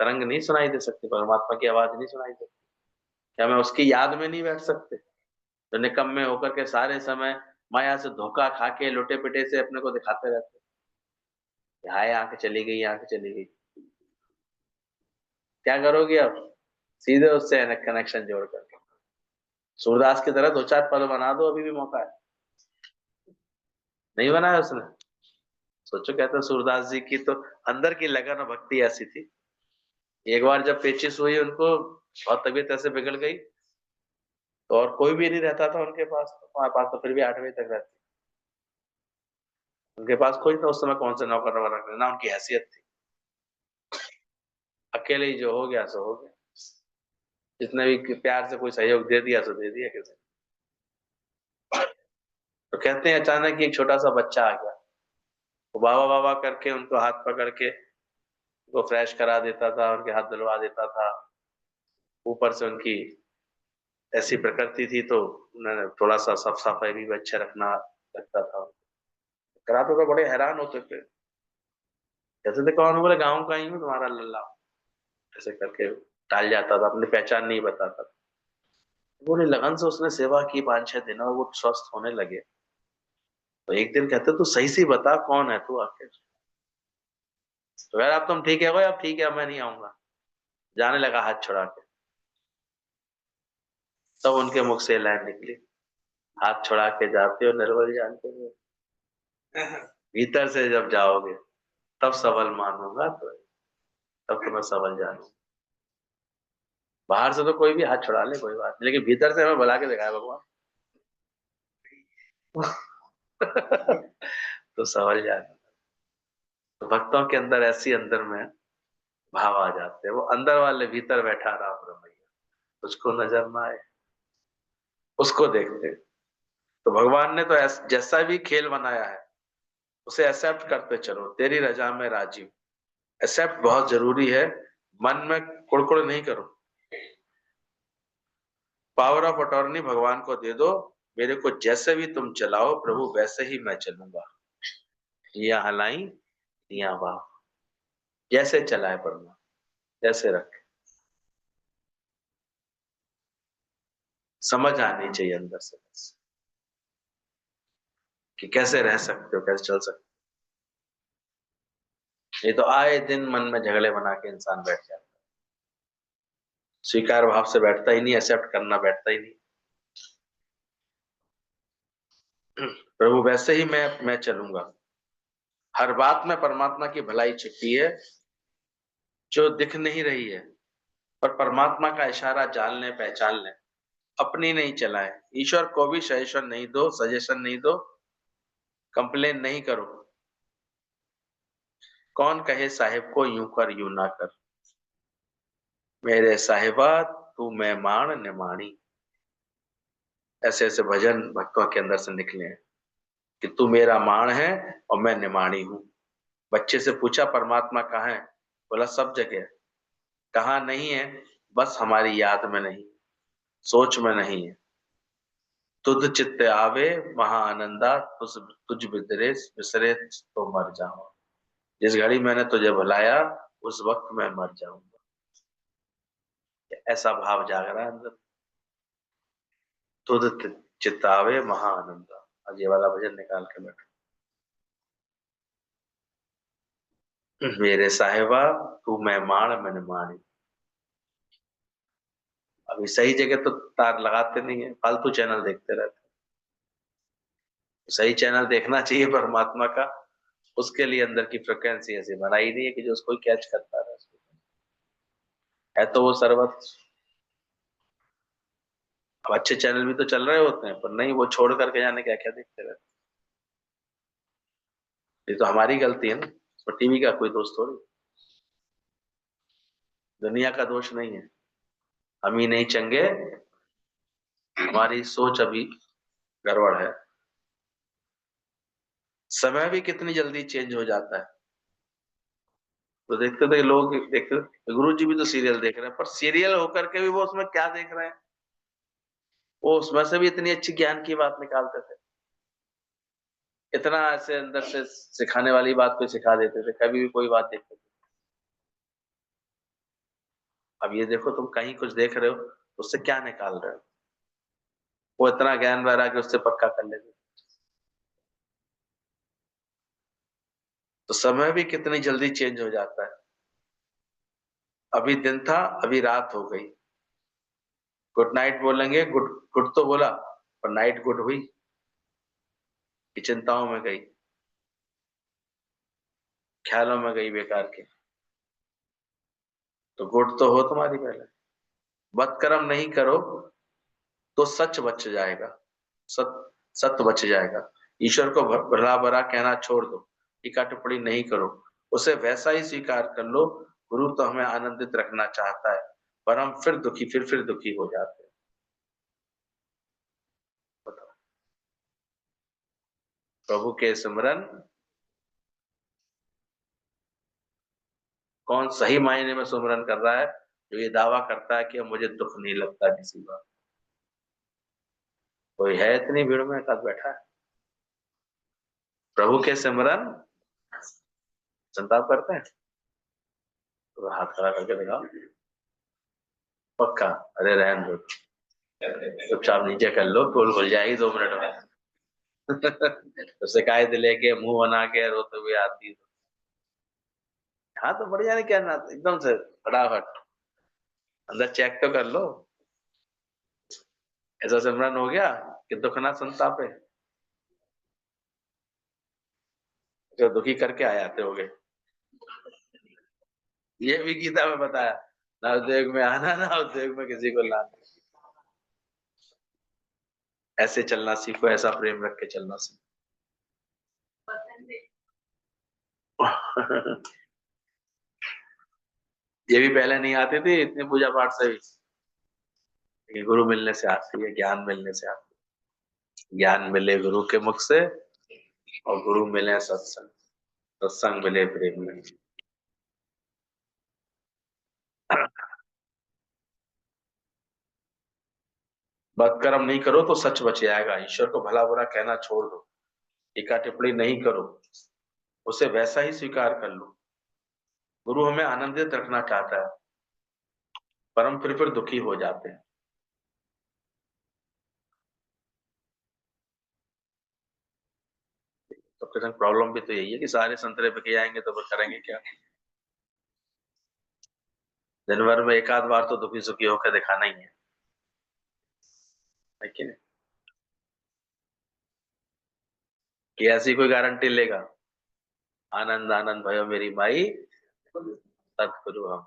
A: तरंग नहीं सुनाई दे सकती, परमात्मा की आवाज नहीं सुनाई देती? क्या मैं उसकी याद में नहीं बैठ सकते, जो निकम्मे होकर के सारे समय माया से धोखा खा के लोटे पिटे से अपने को दिखाते रहते हैं, हाय आंखें चली गई, आंखें चली गई। क्या करोगे अब? सीधे उससे कनेक्शन जोड़ करके सूरदास की तरह दो चार पद बना दो, अभी भी मौका है। नहीं बनाया उसने? सोचो, कहते सूरदास जी की तो अंदर की लगन और भक्ति ऐसी थी, एक बार जब पेचिश हुई उनको और तबीयत ऐसे बिगड़ गई, तो और कोई भी नहीं रहता था उनके पास, तो हमारे पास तो फिर भी 8 बजे तक रहती। उनके पास कोई था उस समय, कौन से नौकर वगैरह, ना उनकी हैसियत थी, अकेले ही जो हो गया सो हो गया। जितने भी प्यार से कोई सहयोग दे दिया सो दे दिया किसी। तो कहते हैं अचानक ही एक छोटा सा बच्चा आ गया, वो बाबा बाबा करके उनको हाथ पकड़ के वो फ्रेश करा देता था, उनके हाथ धुलवा देता था। ऊपर से उनकी ऐसी प्रकृति थी तो उन्होंने थोड़ा सा साफ सफाई भी अच्छा रखना लगता था, कराते तो बड़े हैरान होते थे। जैसे थे कौन? बोले गाँव का ही हूँ तुम्हारा लल्ला, ऐसे करके टाल जाता था, अपनी पहचान नहीं बताता था। पूरी लगन से उसने सेवा की 5-6 दिन और वो स्वस्थ होने लगे। तो एक दिन कहते तू सही से बता कौन है तू आखिर? तो यार अब तुम ठीक है? अब ठीक है, मैं नहीं आऊंगा। जाने लगा हाथ छुड़ा के। तब उनके मुख से लाइन निकली, हाथ छुड़ा के जाते हो निर्बल जानते हो, भीतर से जब जाओगे तब सबल मानूंगा, तो तब तुम्हें सबल जानूंगा। बाहर से तो कोई भी हाथ छुड़ा ले कोई बात नहीं, लेकिन भीतर से हमें बुला के दिखाया भगवान। तो सबल जान। तो भक्तों के अंदर ऐसी अंदर में भाव आ जाते हैं, वो अंदर वाले भीतर बैठा राम रमैया, उसको नजर ना आए, उसको देखते। तो भगवान ने तो जैसा भी खेल बनाया है उसे एक्सेप्ट करते चलो, तेरी रजा में राजी हूं। एक्सेप्ट बहुत जरूरी है, मन में कुड़कुड़ नहीं करो। पावर ऑफ अटॉर्नी भगवान को दे दो, मेरे को जैसे भी तुम चलाओ प्रभु वैसे ही मैं चलूंगा। या हलाई या वाह, जैसे चलाए प्रभु, जैसे रखे। समझ आनी चाहिए अंदर से बस, कि कैसे रह सकते हो, कैसे चल सकते हो। ये तो आए दिन मन में झगड़े बना के इंसान बैठ जाता है, स्वीकार भाव से बैठता ही नहीं, एक्सेप्ट करना बैठता ही नहीं। प्रभु वैसे ही मैं चलूंगा। हर बात में परमात्मा की भलाई छिपी है, जो दिख नहीं रही है, पर परमात्मा का इशारा जान लें, पहचान लें, अपनी नहीं चलाएं। ईश्वर को भी सजेशन नहीं दो, सजेशन नहीं दो, कंप्लेन नहीं करो। कौन कहे साहिब को यूं कर यूं ना कर, मेरे साहिबा तू मेहमान निमाणी। ऐसे ऐसे भजन भक्तों के अंदर से निकले हैं कि तू मेरा मान है और मैं निमाणी हूं। बच्चे से पूछा परमात्मा कहाँ है, बोला सब जगह। कहाँ नहीं है, बस हमारी याद में नहीं, सोच में नहीं है। तुझ चित्ते आवे महा आनंदा, तुझ तुझ बिदरे बिसरे तो मर जाऊं। जिस घड़ी मैंने तुझे बुलाया उस वक्त मैं मर जाऊंगा। ऐसा भाव जाग रहा है अंदर। तुझ चित्त आवे महा आनंदा। आज ये वाला भजन निकाल के बैठो। मेरे साहिबा तू मेहमान मैंने मानी। अभी सही जगह तो तार लगाते नहीं है, फालतू चैनल देखते रहते हैं। सही चैनल देखना चाहिए परमात्मा का, उसके लिए अंदर की फ्रिक्वेंसी ऐसी बनाई नहीं है कि जो उसको कैच करता रहे। है तो वो सर्वत्र। अब अच्छे चैनल भी तो चल रहे होते हैं, पर नहीं, वो छोड़ करके जाने क्या क्या देखते रहते हैं। ये तो हमारी गलती है ना, तो टीवी का कोई दोष थोड़ी, दुनिया का दोष नहीं है। हम ही नहीं चंगे, हमारी सोच अभी गड़बड़ है। समय भी कितनी जल्दी चेंज हो जाता है। तो देखते थे लोग, देखते गुरु जी भी तो सीरियल देख रहे हैं, पर सीरियल होकर के भी वो उसमें क्या देख रहे हैं, वो उसमें से भी इतनी अच्छी ज्ञान की बात निकालते थे। इतना ऐसे अंदर से सिखाने वाली बात कोई सिखा देते थे, कभी भी कोई बात देखते थे। अब ये देखो, तुम कहीं कुछ देख रहे हो, उससे क्या निकाल रहे हो, वो इतना ज्ञान बह रहा है कि उससे पक्का कर लेते। तो समय भी कितनी जल्दी चेंज हो जाता है। अभी दिन था, अभी रात हो गई। गुड नाइट बोलेंगे, गुड गुड तो बोला, पर नाइट गुड हुई कि चिंताओं में गई, ख्यालों में गई बेकार के। तो गुड तो हो तुम्हारी पहले। बदकर्म नहीं करो तो सच बच जाएगा, सत सत्य बच जाएगा। ईश्वर को भला भरा कहना छोड़ दो, टीका टिप्पणी नहीं करो, उसे वैसा ही स्वीकार कर लो। गुरु तो हमें आनंदित रखना चाहता है, पर हम फिर दुखी हो जाते हैं। बताओ। प्रभु के सिमरन, कौन सही मायने में सुमरन कर रहा है, जो ये दावा करता है कि मुझे दुख नहीं लगता किसी बात। कोई है इतनी भीड़ में कद बैठा है। प्रभु के सिमरन संताप करते हैं, तो हाथ खड़ा करके दिखाओ। पक्का। अरे रहन दो, चुपचाप नीचे कर लो, टोल खुल जाएगी 2 मिनट में। तो शिकायत लेके मुंह बना के रोते हुए आती। हाँ तो बढ़िया, नहीं क्या ना, एकदम से फटाफट अंदर चेक तो कर लो। ऐसा सिमरन हो गया कि दुख ना संताप है, जो दुखी करके आ जाते होगे। ये भी गीता में बताया, ना उद्योग में आना, ना उद्योग में किसी को लाना। ऐसे चलना सीखो, ऐसा प्रेम रख के चलना सीखो। ये भी पहले नहीं आती थी इतनी पूजा पाठ से भी, ये गुरु मिलने से आती है, ज्ञान मिलने से आती है। ज्ञान मिले गुरु के मुख से, और गुरु मिले सत्संग, सत्संग मिले प्रेम में। बदकर्म नहीं करो तो सच बच जाएगा। ईश्वर को भला बुरा कहना छोड़ दो, टीका टिप्पणी नहीं करो, उसे वैसा ही स्वीकार कर लो। गुरु हमें आनंदित रखना चाहता है, पर हम फिर दुखी हो जाते हैं। तो फिर प्रॉब्लम भी तो यही है कि सारे संतरे बिक जाएंगे तो फिर करेंगे क्या। दिन भर में एक आध बार तो दुखी सुखी होकर दिखाना ही है कि नहीं? कि ऐसी कोई गारंटी लेगा, आनंद आनंद भयो मेरी माई, सतगुरु हम।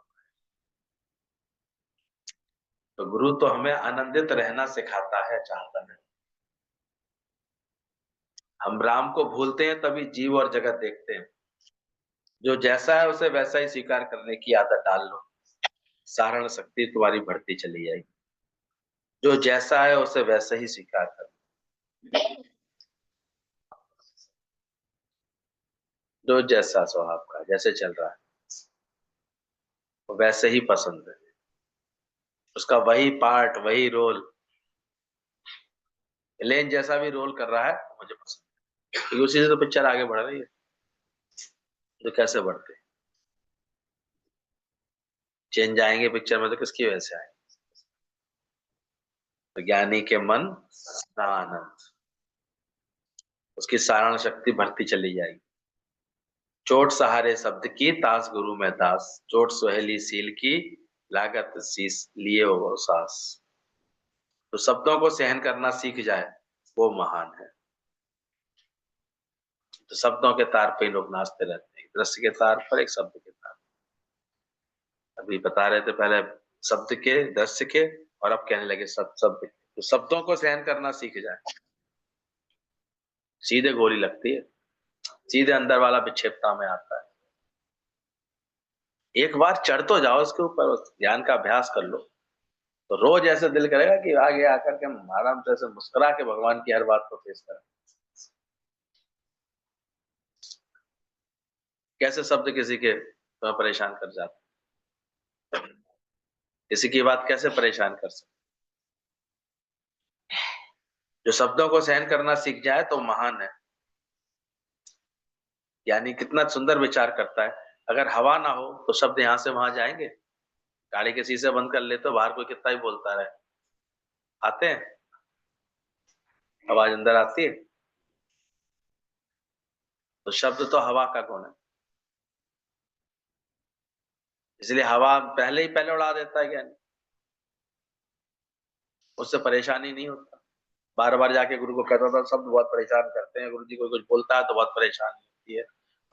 A: तो गुरु तो हमें आनंदित रहना सिखाता है, चाहता है। हम राम को भूलते हैं तभी जीव और जगत देखते हैं। जो जैसा है उसे वैसा ही स्वीकार करने की आदत डाल लो, सारण शक्ति तुम्हारी बढ़ती चली जाएगी। जो जैसा है उसे वैसा ही स्वीकार कर, जो जैसा स्वभाव का जैसे चल रहा है वो वैसे ही पसंद है, उसका वही पार्ट वही रोल। एलेन जैसा भी रोल कर रहा है मुझे पसंद है, क्योंकि उसी से तो पिक्चर आगे बढ़ रही है। तो कैसे बढ़ते, चेंज आएंगे पिक्चर में तो किसकी वजह से आएंगे? तो ज्ञानी के मन सदा आनंद, उसकी सारण शक्ति बढ़ती चली जाएगी। चोट सहारे शब्द की तास गुरु में दास, चोट सुहेली सील की लागत शीस लिए हो सास। तो शब्दों को सहन करना सीख जाए वो महान है। तो शब्दों के तार पे लोग नाचते रहते हैं, दृश्य के तार पर, एक शब्द के तार। अभी बता रहे थे पहले शब्द के, दृश्य के, और अब कहने लगे शब्द के। तो शब्दों को सहन करना सीख जाए, सीधे गोली लगती है, सीधे अंदर वाला विक्षेपता में आता है। एक बार चढ़ तो जाओ उसके ऊपर, उस ज्ञान का अभ्यास कर लो, तो रोज ऐसे दिल करेगा कि आगे आकर के हम आराम से ऐसे मुस्कुरा के भगवान की हर बात को फेस करें। कैसे शब्द किसी के तो परेशान कर जाते, किसी की बात कैसे परेशान कर सकते। जो शब्दों को सहन करना सीख जाए तो महान है। यानी कितना सुंदर विचार करता है। अगर हवा ना हो तो शब्द यहाँ से वहां जाएंगे? गाड़ी के शीशे बंद कर ले तो बाहर कोई कितना ही बोलता रहे, आते हैं? आवाज अंदर आती है? तो शब्द तो हवा का गुण है, इसलिए हवा पहले उड़ा देता है ज्ञानी, उससे परेशानी नहीं होता। बार बार जाके गुरु को कहता था शब्द बहुत परेशान करते हैं गुरु जी, कोई कुछ बोलता है तो बहुत परेशानी होती है,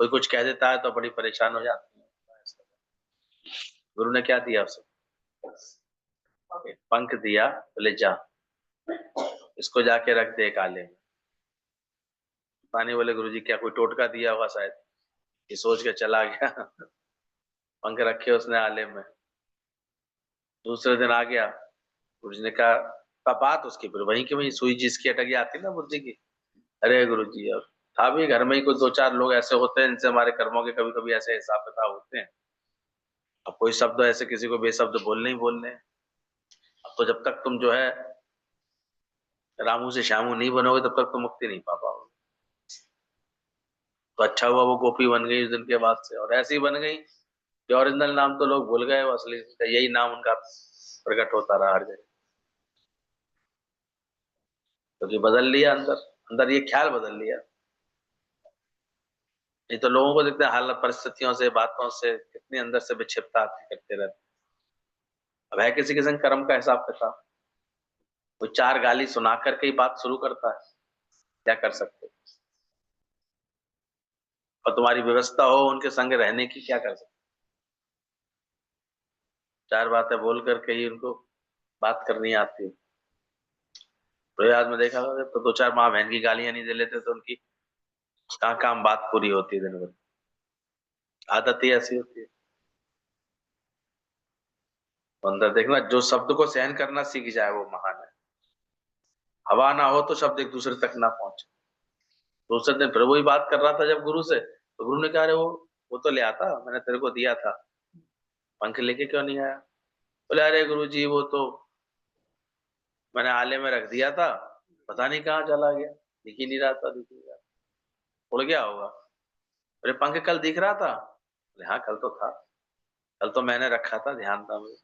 A: कोई कुछ कह देता है तो बड़ी परेशान हो जाती है। गुरु ने क्या दिया उसे? पंख दिया, बोले जा इसको जाके रख दे काले में। पानी बोले गुरु जी क्या कोई टोटका दिया होगा शायद, ये सोच के चला गया। पंख रखे उसने आले में। दूसरे दिन आ गया, गुरु जी ने कहा बात उसकी फिर वहीं की वहीं सुई जिसकी अटक जाती ना बुद्धि की। अरे गुरु जी अब था भी घर में ही कुछ दो चार लोग ऐसे होते हैं जिनसे हमारे कर्मों के कभी कभी ऐसे हिसाब किताब होते हैं। अब कोई शब्द ऐसे किसी को बेशब्द बोलने ही बोलने हैं। अब तो जब तक तुम जो है रामू से श्यामू नहीं बनोगे तब तक तुम मुक्ति नहीं पा पाओगे। तो अच्छा हुआ वो गोपी बन गई उस दिन के बाद से, और ऐसी बन गई कि ओरिजिनल नाम तो लोग भूल गए, वो असली यही नाम उनका प्रकट होता रहा हर जगह, क्योंकि बदल लिया अंदर, अंदर ये ख्याल बदल लिया। नहीं तो लोगों को देखते हैं हालत परिस्थितियों से बातों से कितनी अंदर से विक्षिप्तता आती करते रहते। अब है किसी के संग कर्म का हिसाब किताब, वो चार गाली सुना करके ही बात शुरू करता है, क्या कर सकते। और तुम्हारी व्यवस्था हो उनके संग रहने की, क्या कर सकते। चार बातें बोल करके ही उनको बात करनी आती है। प्रयाग में देखा होगा तो दो चार माँ बहन की गालियां नहीं दे लेते तो उनकी कहाँ काम बात पूरी होती है दिन भर। आदत ही ऐसी होती है। तो अंदर देखना, जो शब्द को सहन करना सीख जाए वो महान है। हवा ना हो तो शब्द एक दूसरे तक ना पहुंचे। दूसरे दिन फिर वही बात कर रहा था जब गुरु से, तो गुरु ने कहा अरे वो तो ले आता, मैंने तेरे को दिया था, पंख लेके क्यों नहीं आया? बोले अरे गुरु जी वो तो मैंने आले में रख दिया था, पता नहीं कहाँ चला गया, दिख ही नहीं रहा था, दिख ही नहीं रहा, उड़ गया होगा। अरे पंख कल दिख रहा था? बोले हाँ कल तो था, कल तो मैंने रखा था, ध्यान था मुझे।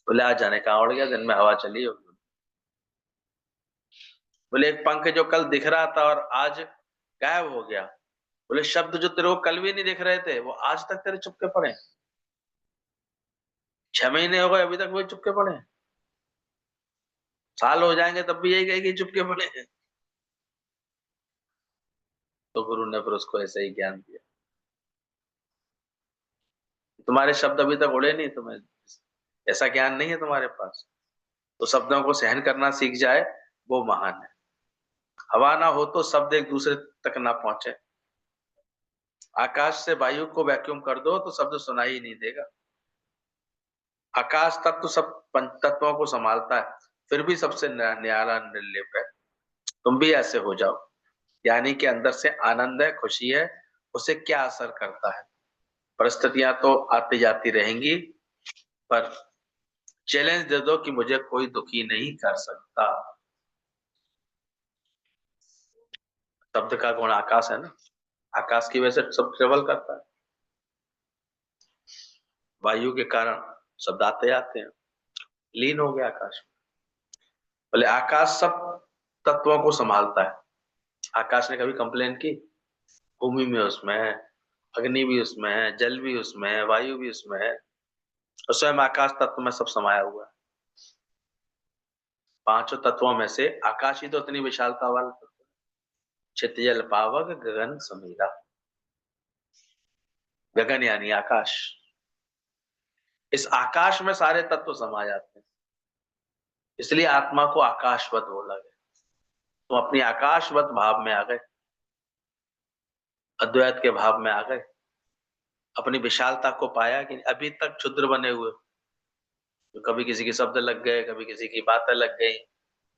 A: बोले आज जाने कहाँ उड़ गया, दिन में हवा चली होगी। बोले एक पंख जो कल दिख रहा था और आज गायब हो गया। बोले शब्द जो तेरे को कल भी नहीं दिख रहे थे वो आज तक तेरे चुपके पड़े, 6 महीने हो गए अभी तक वही चुपके पड़े हैं। साल हो जाएंगे तब भी यही कहेगी चुपके पड़े हैं। तो गुरु ने फिर उसको ऐसे ही ज्ञान दिया, तुम्हारे शब्द अभी तक उड़े नहीं, तुम्हें ऐसा ज्ञान नहीं है तुम्हारे पास। तो शब्दों को सहन करना सीख जाए, वो महान है। हवा ना हो तो शब्द एक दूसरे तक ना पहुंचे। आकाश से वायु को वैक्यूम कर दो तो शब्द सुनाई ही नहीं देगा। आकाश तत्व सब पंच तत्वों को संभालता है, फिर भी सबसे न्यारा निर्लेप है। तुम भी ऐसे हो जाओ। यानी कि अंदर से आनंद है, खुशी है, उसे क्या असर करता है? परिस्थितियां तो आती जाती रहेंगी, पर चैलेंज दे दो कि मुझे कोई दुखी नहीं कर सकता। शब्द का गुण आकाश है ना, आकाश की वजह से सब ट्रेवल करता है। वायु के कारण शब्द आते आते हैं, लीन हो गया आकाश में। बोले आकाश सब तत्वों को संभालता है। आकाश ने कभी कंप्लेन की? भूमि में उसमें है, अग्नि भी उसमें है, जल भी उसमें है, वायु भी उसमें है, और स्वयं आकाश तत्व में सब समाया हुआ है। पांचों तत्वों में से आकाश ही तो इतनी विशालता वाला तत्व है। छित जल पावक गगन समीरा। गगन यानी आकाश। इस आकाश में सारे तत्व समा जाते हैं, इसलिए आत्मा को आकाशवत बोला गया। तुम अपनी आकाशवत भाव में आ गए, अद्वैत के भाव में आ गए, अपनी विशालता को पाया कि अभी तक क्षुद्र बने हुए। तो कभी किसी के शब्द लग गए, कभी किसी की बातें लग गई,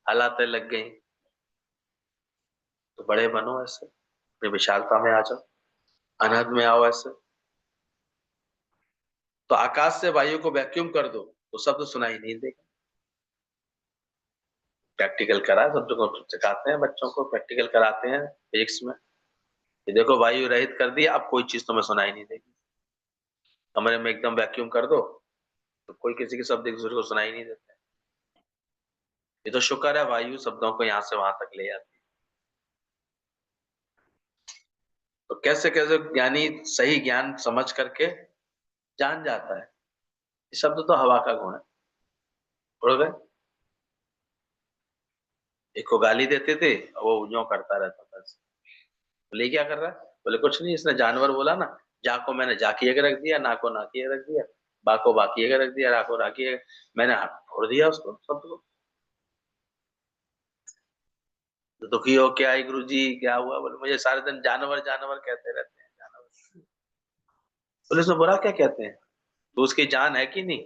A: हालातें लग गई। तो बड़े बनो ऐसे, अपनी विशालता में आ जाओ, अनहद में आओ ऐसे। तो आकाश से वायु को वैक्यूम कर दो तो शब्द सुनाई नहीं देगा। प्रैक्टिकल करा, शब्द को सिखाते हैं, बच्चों को प्रैक्टिकल कराते हैं फिजिक्स में। ये देखो वायु रहित कर दिया, अब कोई चीज तुम्हें सुनाई नहीं देगी। कमरे में एकदम वैक्यूम कर दो तो कोई किसी के शब्द एक दूसरे को सुनाई नहीं देते। ये तो शुक्र है वायु शब्दों को यहाँ से वहां तक ले जाती है। तो कैसे कैसे ज्ञानी सही ज्ञान समझ करके जान जाता है। ये शब्द तो हवा का गुण है। उड़ गए। एक को गाली देते थे, वो यूं करता रहता था। बोले क्या कर रहा है? बोले कुछ नहीं, इसने जानवर बोला ना, जा को मैंने जा किए के रख दिया, ना को ना किए रख दिया, बा को बा किए के रख दिया, रा को रा किए, मैंने हाथ फोड़ दिया उसको शब्द को। तो दुखी हो क्या आई गुरु जी, क्या हुआ? बोले मुझे सारे दिन जानवर जानवर कहते रहते हैं, जानवर। बोले उसमें बुरा क्या कहते हैं? तो उसकी जान है कि नहीं?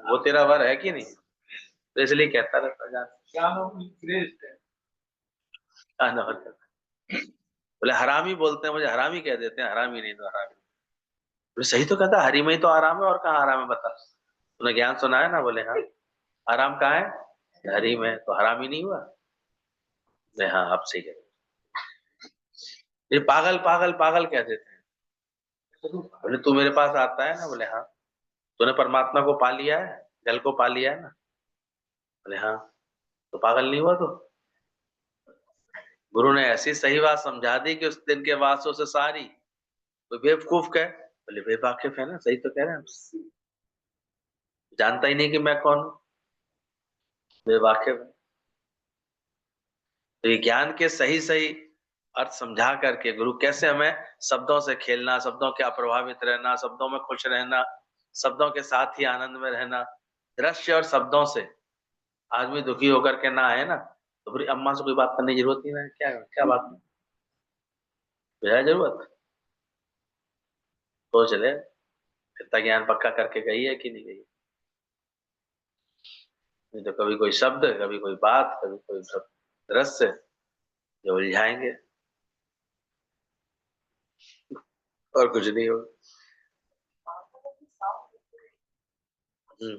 A: वो तेरा वर है कि नहीं? तो इसलिए कहता रहता जान श्रेष्ठ है, जानवर कहता है। बोले हरामी बोलते हैं, मुझे हरामी कह देते हैं, हरामी नहीं तो हरामी। बोले सही तो कहता, हरी में ही तो आराम है, और कहाँ आराम है बता। तूने ज्ञान सुना है ना? बोले हाँ। आराम कहाँ है? हरी में, तो हरामी नहीं हुआ? बोले हाँ, आप सही कह रहे हो। ये पागल पागल पागल कह देते हैं। बोले तू मेरे पास आता है ना? बोले हाँ। तूने परमात्मा को पा लिया है, जल को पा लिया है ना? बोले हाँ। तो पागल नहीं हुआ तो? गुरु ने ऐसी सही बात समझा दी कि उस दिन के वासों से सारी। तो बेवकूफ कह, बोले बेवाकिफ है ना, सही तो कह रहे हैं। जानता ही नहीं कि मैं कौन हूँ, बेवाकिफ है। तो ये ज्ञान के सही सही अर्थ समझा करके गुरु कैसे हमें शब्दों से खेलना, शब्दों के अप्रभावित रहना, शब्दों में खुश रहना, शब्दों के साथ ही आनंद में रहना। दृश्य और शब्दों से आदमी दुखी होकर के ना आए ना, तो फिर अम्मा से कोई बात करने की जरूरत नहीं है। क्या क्या बात नहीं, है जरूरत? तो चले, इतना ज्ञान पक्का करके गई है कि नहीं गई? नहीं तो कभी कोई शब्द, कभी कोई बात, कभी कोई दृश्य जो उलझाएंगे, और कुछ नहीं होगा। हम्म।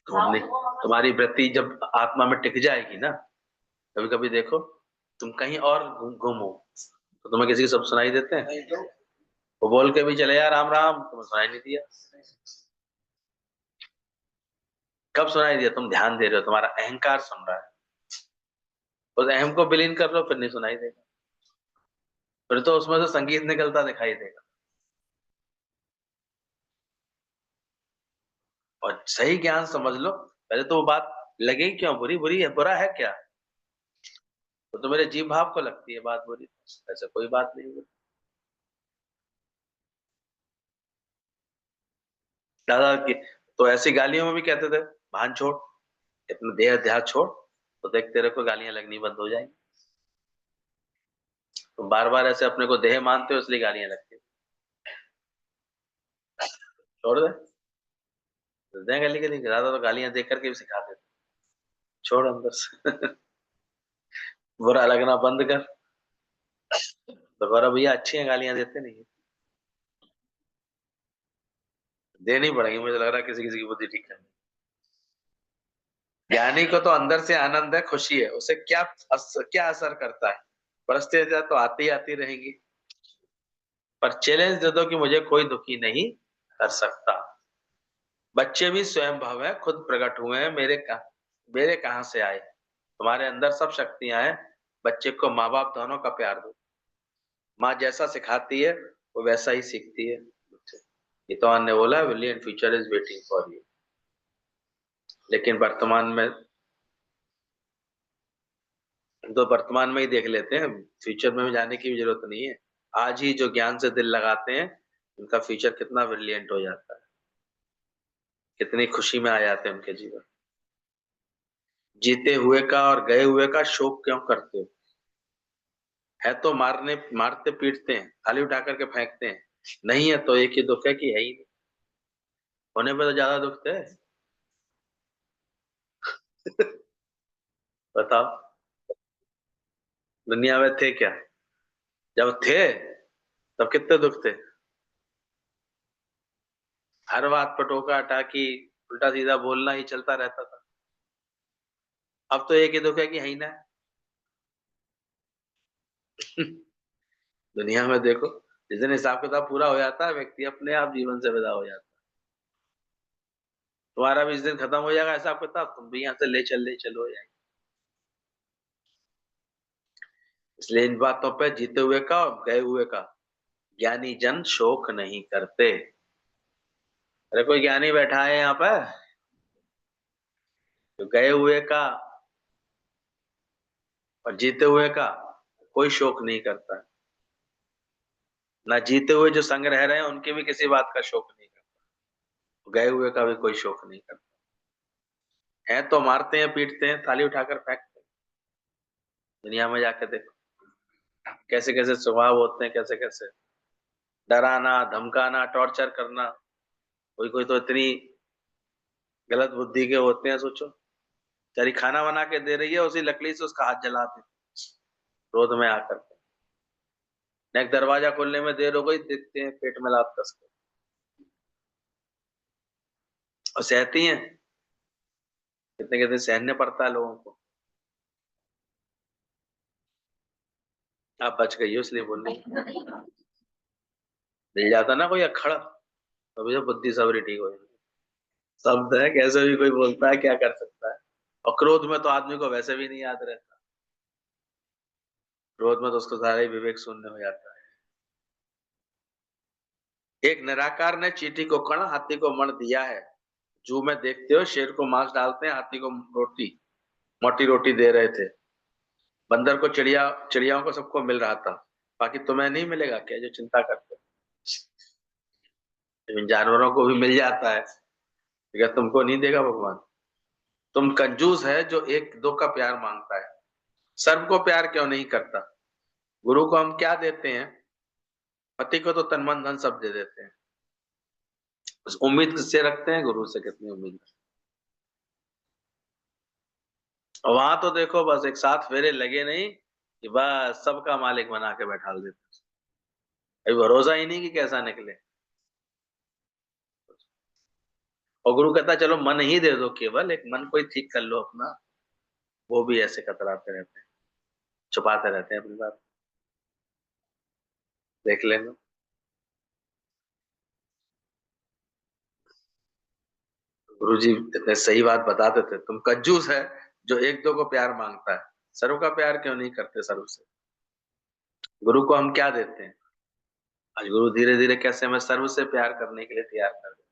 A: तुम्हारी वृत्ति जब आत्मा में टिक जाएगी ना, कभी कभी देखो, तुम कहीं और घूमो तो तुम्हें किसी के सब सुनाई देते हैं? वो बोल के भी चले यार राम राम, तुम्हें सुनाई नहीं दिया। कब सुनाई दिया? तुम ध्यान दे रहे हो, तुम्हारा अहंकार सुन रहा है। उस अहम को विलीन कर लो, फिर नहीं सुनाई देगा। फिर तो उसमें से संगीत निकलता दिखाई देगा। और सही ज्ञान समझ लो, पहले तो वो बात लगे क्यों बुरी? बुरी है, बुरा है क्या? तो मेरे जीव भाव को लगती है बात बुरी, ऐसे कोई बात नहीं है। दादा की तो ऐसी गालियों में भी कहते थे, भान छोड़, अपना देह अध्यास छोड़, तो देख तेरे को गालियां लगनी बंद हो जाएंगी। तो बार बार ऐसे अपने को देह मानते हो इसलिए गालियां लगती है। छोड़ दे, दे गाली के लिए ज्यादा तो गालियां देख करके भी सिखा देते, छोड़ अंदर से। बुरा लगना बंद कर। तो गौरव भैया अच्छी हैं, गालियां देते नहीं है। देनी पड़ेगी, मुझे लग रहा है किसी किसी की बुद्धि ठीक है। ज्ञानी को तो अंदर से आनंद है, खुशी है, उसे क्या असर करता है, परिस्थितियां तो आती आती रहेंगी, पर चैलेंज दे दो कि मुझे कोई दुखी नहीं कर सकता। बच्चे भी स्वयं भव है, खुद प्रकट हुए हैं, मेरे कहां से आए। तुम्हारे अंदर सब शक्तियां हैं। बच्चे को माँ बाप दोनों का प्यार दो। माँ जैसा सिखाती है वो वैसा ही सीखती है। ये तो ने बोला, brilliant future is waiting for you. लेकिन वर्तमान में ही देख लेते हैं, फ्यूचर में जाने की भी जरूरत नहीं है। आज ही जो ज्ञान से दिल लगाते हैं उनका फ्यूचर कितना ब्रिलियंट हो जाता है, कितनी खुशी में आ जाते हैं उनके जीवन। जीते हुए का और गए हुए का शोक क्यों करते हो? है तो मारते पीटते हैं, थाली उठा करके फेंकते हैं। नहीं है तो एक ही दुख है कि है ही नहीं। होने पे तो ज्यादा दुख है। बताओ, दुनिया में थे क्या? जब थे तब कितने दुख थे। हर बात पर टोका टाकी, उल्टा सीधा बोलना ही चलता रहता था। अब तो एक ही दुख है कि है ही ना। दुनिया में देखो, जिस दिन हिसाब किताब पूरा हो जाता है व्यक्ति अपने आप जीवन से विदा हो जाता है। तुम्हारा भी इस दिन खत्म हो जाएगा हिसाब किताब, तुम भी यहाँ से ले चलो जाए। इसलिए इन बातों पे जीते हुए का और गए हुए का ज्ञानी जन शोक नहीं करते। अरे कोई ज्ञानी बैठा है यहाँ पे, तो गए हुए का और जीते हुए का कोई शोक नहीं करता है। ना जीते हुए जो संग रह रहे हैं उनके भी किसी बात का शोक नहीं करता, गए हुए का भी कोई शोक नहीं करता है। तो मारते हैं पीटते हैं, थाली उठाकर फेंकते हैं। दुनिया में जाके देखो कैसे कैसे स्वभाव होते हैं, कैसे कैसे डराना धमकाना टॉर्चर करना। कोई कोई तो इतनी गलत बुद्धि के होते हैं, सोचो चारी खाना बना के दे रही है, उसी लकड़ी से उसका हाथ जला दे क्रोध में आकर के। नेक दरवाजा खोलने में देर हो गई, देखते हैं पेट में लात कस के। और सहती हैं, कितने कितने सहने पड़ता है लोगों को। आप बच गई हो इसलिए बोल रही हो। मिल जाता ना कोई अखड़, अभी तो बुद्धि सबरी ठीक हो जाती। शब्द है, कैसे भी कोई बोलता है, क्या कर सकता है। और क्रोध में तो आदमी को वैसे भी नहीं याद रहता, क्रोध में तो उसको सारा ही विवेक शून्य हो जाता है। एक निराकार ने चींटी को कण हाथी को मण दिया है। जू में देखते हो शेर को मांस डालते हैं, हाथी को रोटी, मोटी रोटी दे रहे थे। बंदर को चिड़ियाओं को सबको मिल रहा था, बाकी तुम्हें नहीं मिलेगा क्या जो चिंता करते हो? इन जानवरों को भी मिल जाता है, क्या तुमको नहीं देगा भगवान? तुम कंजूस है जो एक दो का प्यार मांगता है, सर्व को प्यार क्यों नहीं करता? गुरु को हम क्या देते हैं? पति को तो तन मन धन सब दे देते हैं, उस उम्मीद किससे रखते हैं? गुरु से कितनी उम्मीद। और वहां तो देखो बस एक साथ फेरे लगे नहीं कि बस सबका मालिक बना के बैठा देते। अभी भरोसा ही नहीं कि कैसा निकले। और गुरु कहता चलो मन ही दे दो, केवल एक मन को ही ठीक कर लो अपना। वो भी ऐसे कतराते रहते हैं, छुपाते रहते हैं अपनी बात। देख लेना। गुरु जी इतने सही बात बताते थे, तुम कंजूस है जो एक दो को प्यार मांगता है, सर्व का प्यार क्यों नहीं करते सर्व से? गुरु को हम क्या देते हैं? आज गुरु धीरे धीरे कैसे हमें सर्व से प्यार करने के लिए तैयार कर दे।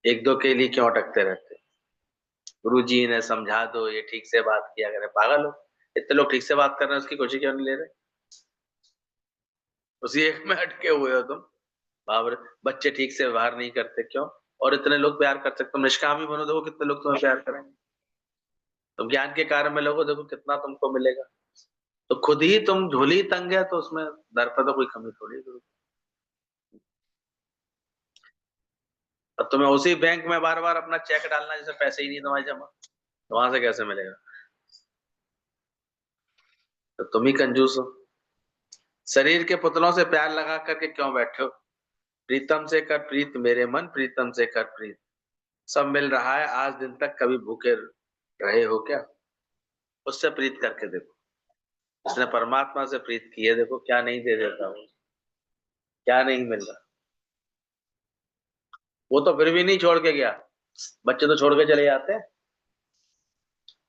A: एक दो के लिए क्यों अटकते रहते? गुरु जी ने समझा दो, ये ठीक से बात किया करे। पागल हो, इतने लोग ठीक से बात कर रहे हैं, उसकी कोशिश क्यों नहीं ले रहे? उसी एक में अटके हुए हो तुम। बाप रे, बच्चे ठीक से व्यवहार नहीं करते, क्यों? और इतने लोग प्यार कर सकते, तुम निष्काम ही बनो, देखो कितने लोग तुम्हें प्यार करेंगे। तुम ज्ञान के कार्य में लोगो, देखो कितना तुमको मिलेगा। तो खुद ही तुम झोली तंग है, तो उसमें दर पर तो कोई कमी थोड़ी है। अब तुम्हें उसी बैंक में बार बार अपना चेक डालना, जैसे पैसे ही नहीं तुम्हारे जमा, तो वहां से कैसे मिलेगा? तो तुम ही कंजूस हो। शरीर के पुतलों से प्यार लगा करके क्यों बैठे हो? प्रीतम से कर प्रीत मेरे मन, प्रीतम से कर प्रीत। सब मिल रहा है आज दिन तक, कभी भूखे रहे हो क्या? उससे प्रीत करके देखो। उसने परमात्मा से प्रीत की है, देखो क्या नहीं दे देता वो, क्या नहीं मिल रहा। वो तो फिर भी नहीं छोड़ के गया। बच्चे तो छोड़ के चले जाते हैं,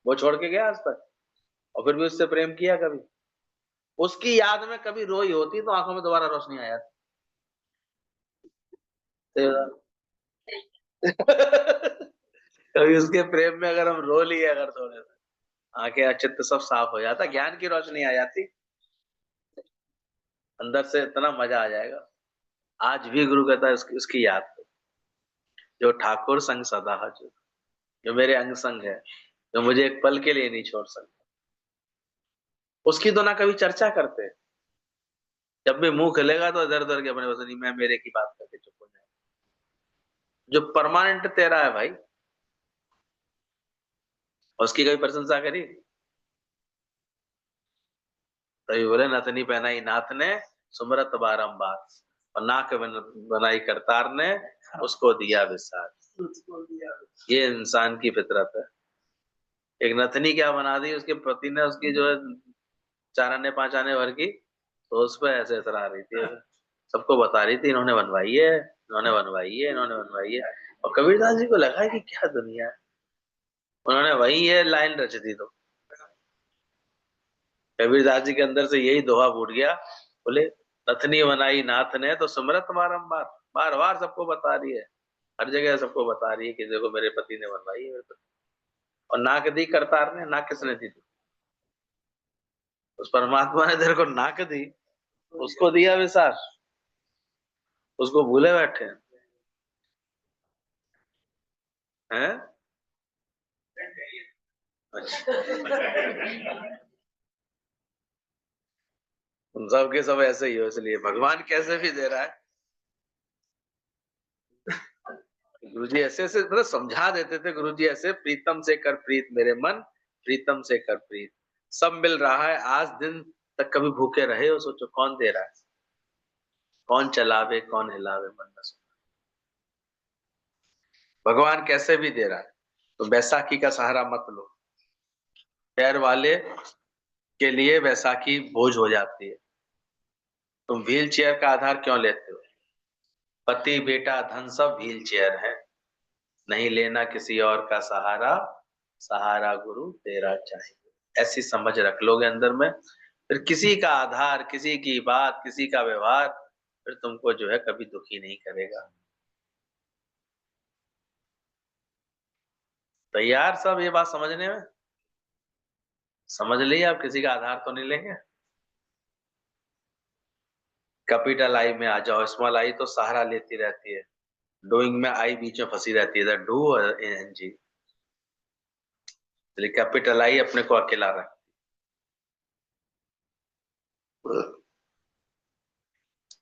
A: वो छोड़ के गया आज तक, और फिर भी उससे प्रेम किया कभी? उसकी याद में कभी रोई होती तो आंखों में दोबारा रोशनी आ जाती। कभी उसके प्रेम में अगर हम रो लिए, अगर थोड़े से, आंखें चित्त सब साफ हो जाता, ज्ञान की रोशनी आ जाती, अंदर से इतना मजा आ जाएगा। आज भी गुरु कहता है उसकी उसकी याद करो, जो ठाकुर संग सदा हजूर, जो मेरे अंग संग है, जो मुझे एक पल के लिए नहीं छोड़ सकता, उसकी तो ना कभी चर्चा करते। जब भी मुंह खुलेगा तो इधर उधर के अपने वसनी मैं मेरे की बात करके चुप हो जाए। जो परमानेंट तेरा है भाई, उसकी कभी प्रशंसा करी? तभी बोले नथनी पहनाई नाथ ने, सुमरत बारंबार, और नाक बनाई करतार ने, उसको दिया विसार। ये इंसान की फितरत है। एक नथनी क्या बना दी उसके पति ने, उसकी जो है 4 आने 5 आने भर की, तो उस पर ऐसे इतरा रही थी, सबको बता रही थी इन्होंने बनवाई है, इन्होंने बनवाई है, इन्होंने बनवाई है। और कबीरदास जी को लगा कि क्या दुनिया है, उन्होंने वही ये लाइन रच दी। तो कबीरदास जी के अंदर से यही दोहा फूट गया, बोले नथनी बनाई नाथ ने तो सुमरत बारंबार, बार बार सबको बता रही है, हर जगह सबको बता रही है कि देखो मेरे पति ने बनवाई है, मेरे पति। और नाक दी करतार ने, नाक किसने दी थी? उस परमात्मा ने तेरे को नाक दी, उसको दिया विसार, उसको भूले बैठे हैं। अच्छा, तुम सबके सब ऐसे ही हो, इसलिए भगवान कैसे भी दे रहा है। गुरुजी ऐसे ऐसे मतलब समझा देते थे, गुरुजी ऐसे, प्रीतम से कर प्रीत मेरे मन, प्रीतम से कर प्रीत। सब मिल रहा है आज दिन तक, कभी भूखे रहे हो? सोचो कौन दे रहा है, कौन चलावे कौन हिलावे मन न सुन। भगवान कैसे भी दे रहा है। तो बैसाखी का सहारा मत लो, पैर वाले के लिए बैसाखी बोझ हो जाती है। तुम व्हील चेयर का आधार क्यों लेते हो? पति बेटा धन सब व्हील चेयर है, नहीं लेना किसी और का सहारा, सहारा गुरु तेरा चाहिए। ऐसी समझ रख लोगे अंदर में, फिर किसी का आधार, किसी की बात, किसी का व्यवहार फिर तुमको जो है कभी दुखी नहीं करेगा। तैयार सब ये बात समझने में? समझ ली आप, किसी का आधार तो नहीं लेंगे। कैपिटल आई में आ जाओ, स्मॉल आई तो सहारा लेती रहती है, डूइंग में आई बीच में फंसी रहती है, डू और एनजी। कैपिटल आई अपने को अकेला रख।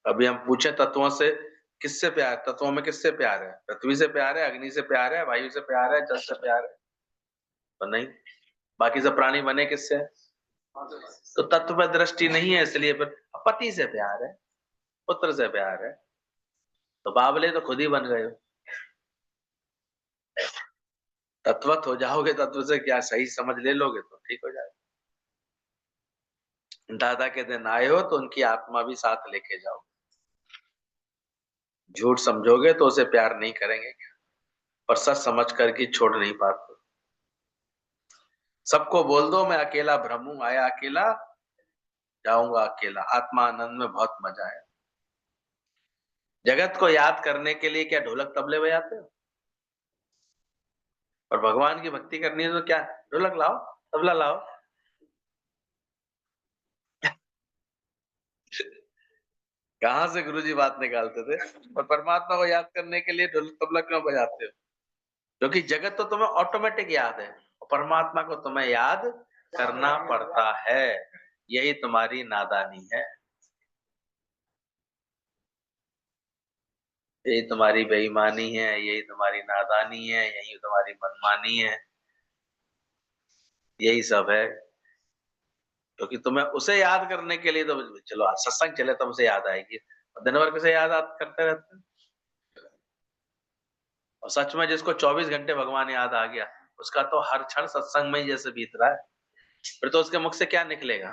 A: अभी हम पूछे तत्वों से, किससे प्यार, तत्वों में किससे प्यार है? पृथ्वी से प्यार है, अग्नि से प्यार है, वायु से प्यार है, जल से प्यार है? तो नहीं। बाकी सब प्राणी बने किससे? तो तत्व पर दृष्टि नहीं है, इसलिए फिर पति से प्यार है, पुत्र से प्यार है, तो बाबले तो खुद ही बन गए हो। तत्वत हो जाओगे, तत्व से क्या सही समझ ले लोगे तो ठीक हो जाएगा। दादा के दिन आए हो तो उनकी आत्मा भी साथ लेके जाओ। झूठ समझोगे तो उसे प्यार नहीं करेंगे, और सच समझ कर के छोड़ नहीं पाते। सबको बोल दो मैं अकेला भ्रमू आया अकेला, जाऊंगा अकेला, आत्मा आनंद में बहुत मजा है। जगत को याद करने के लिए क्या ढोलक तबले बजाते हो? और भगवान की भक्ति करनी है तो क्या, ढोलक लाओ, तबला लाओ। कहाँ से गुरुजी बात निकालते थे? और परमात्मा को याद करने के लिए ढोल तबला क्यों बजाते हो? क्योंकि जगत तो तुम्हें ऑटोमेटिक याद है, और परमात्मा को तुम्हें याद करना पड़ता है। यही तुम्हारी नादानी है, यही तुम्हारी बेईमानी है, यही तुम्हारी नादानी है, यही तुम्हारी मनमानी है, यही सब है। क्योंकि तुम्हें उसे याद करने के लिए तो चलो आज सत्संग चले तो उसे याद आएगी, दिन भर किसे याद करते रहते हैं। और सच में जिसको 24 घंटे भगवान याद आ गया, उसका तो हर क्षण सत्संग में ही जैसे बीत रहा है, फिर तो उसके मुख से क्या निकलेगा?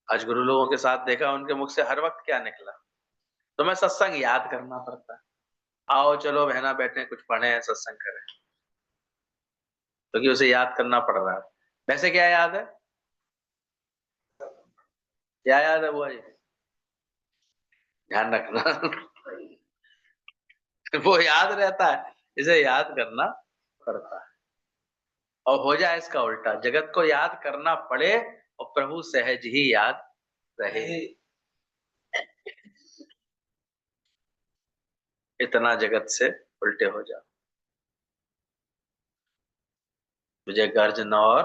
A: आज गुरु लोगों के साथ देखा, उनके मुख से हर वक्त क्या निकला? तुम्हें सत्संग याद करना पड़ता है। आओ चलो बहना बैठे कुछ पढ़े सत्संग करें, क्योंकि उसे याद करना पड़ रहा है। वैसे क्या याद है? क्या याद है बुआ जी? ध्यान रखना। वो याद रहता है, इसे याद करना पड़ता है। और हो जाए इसका उल्टा, जगत को याद करना पड़े और प्रभु सहज ही याद रहे। इतना जगत से उल्टे हो जाओ। तुझे गर्ज न और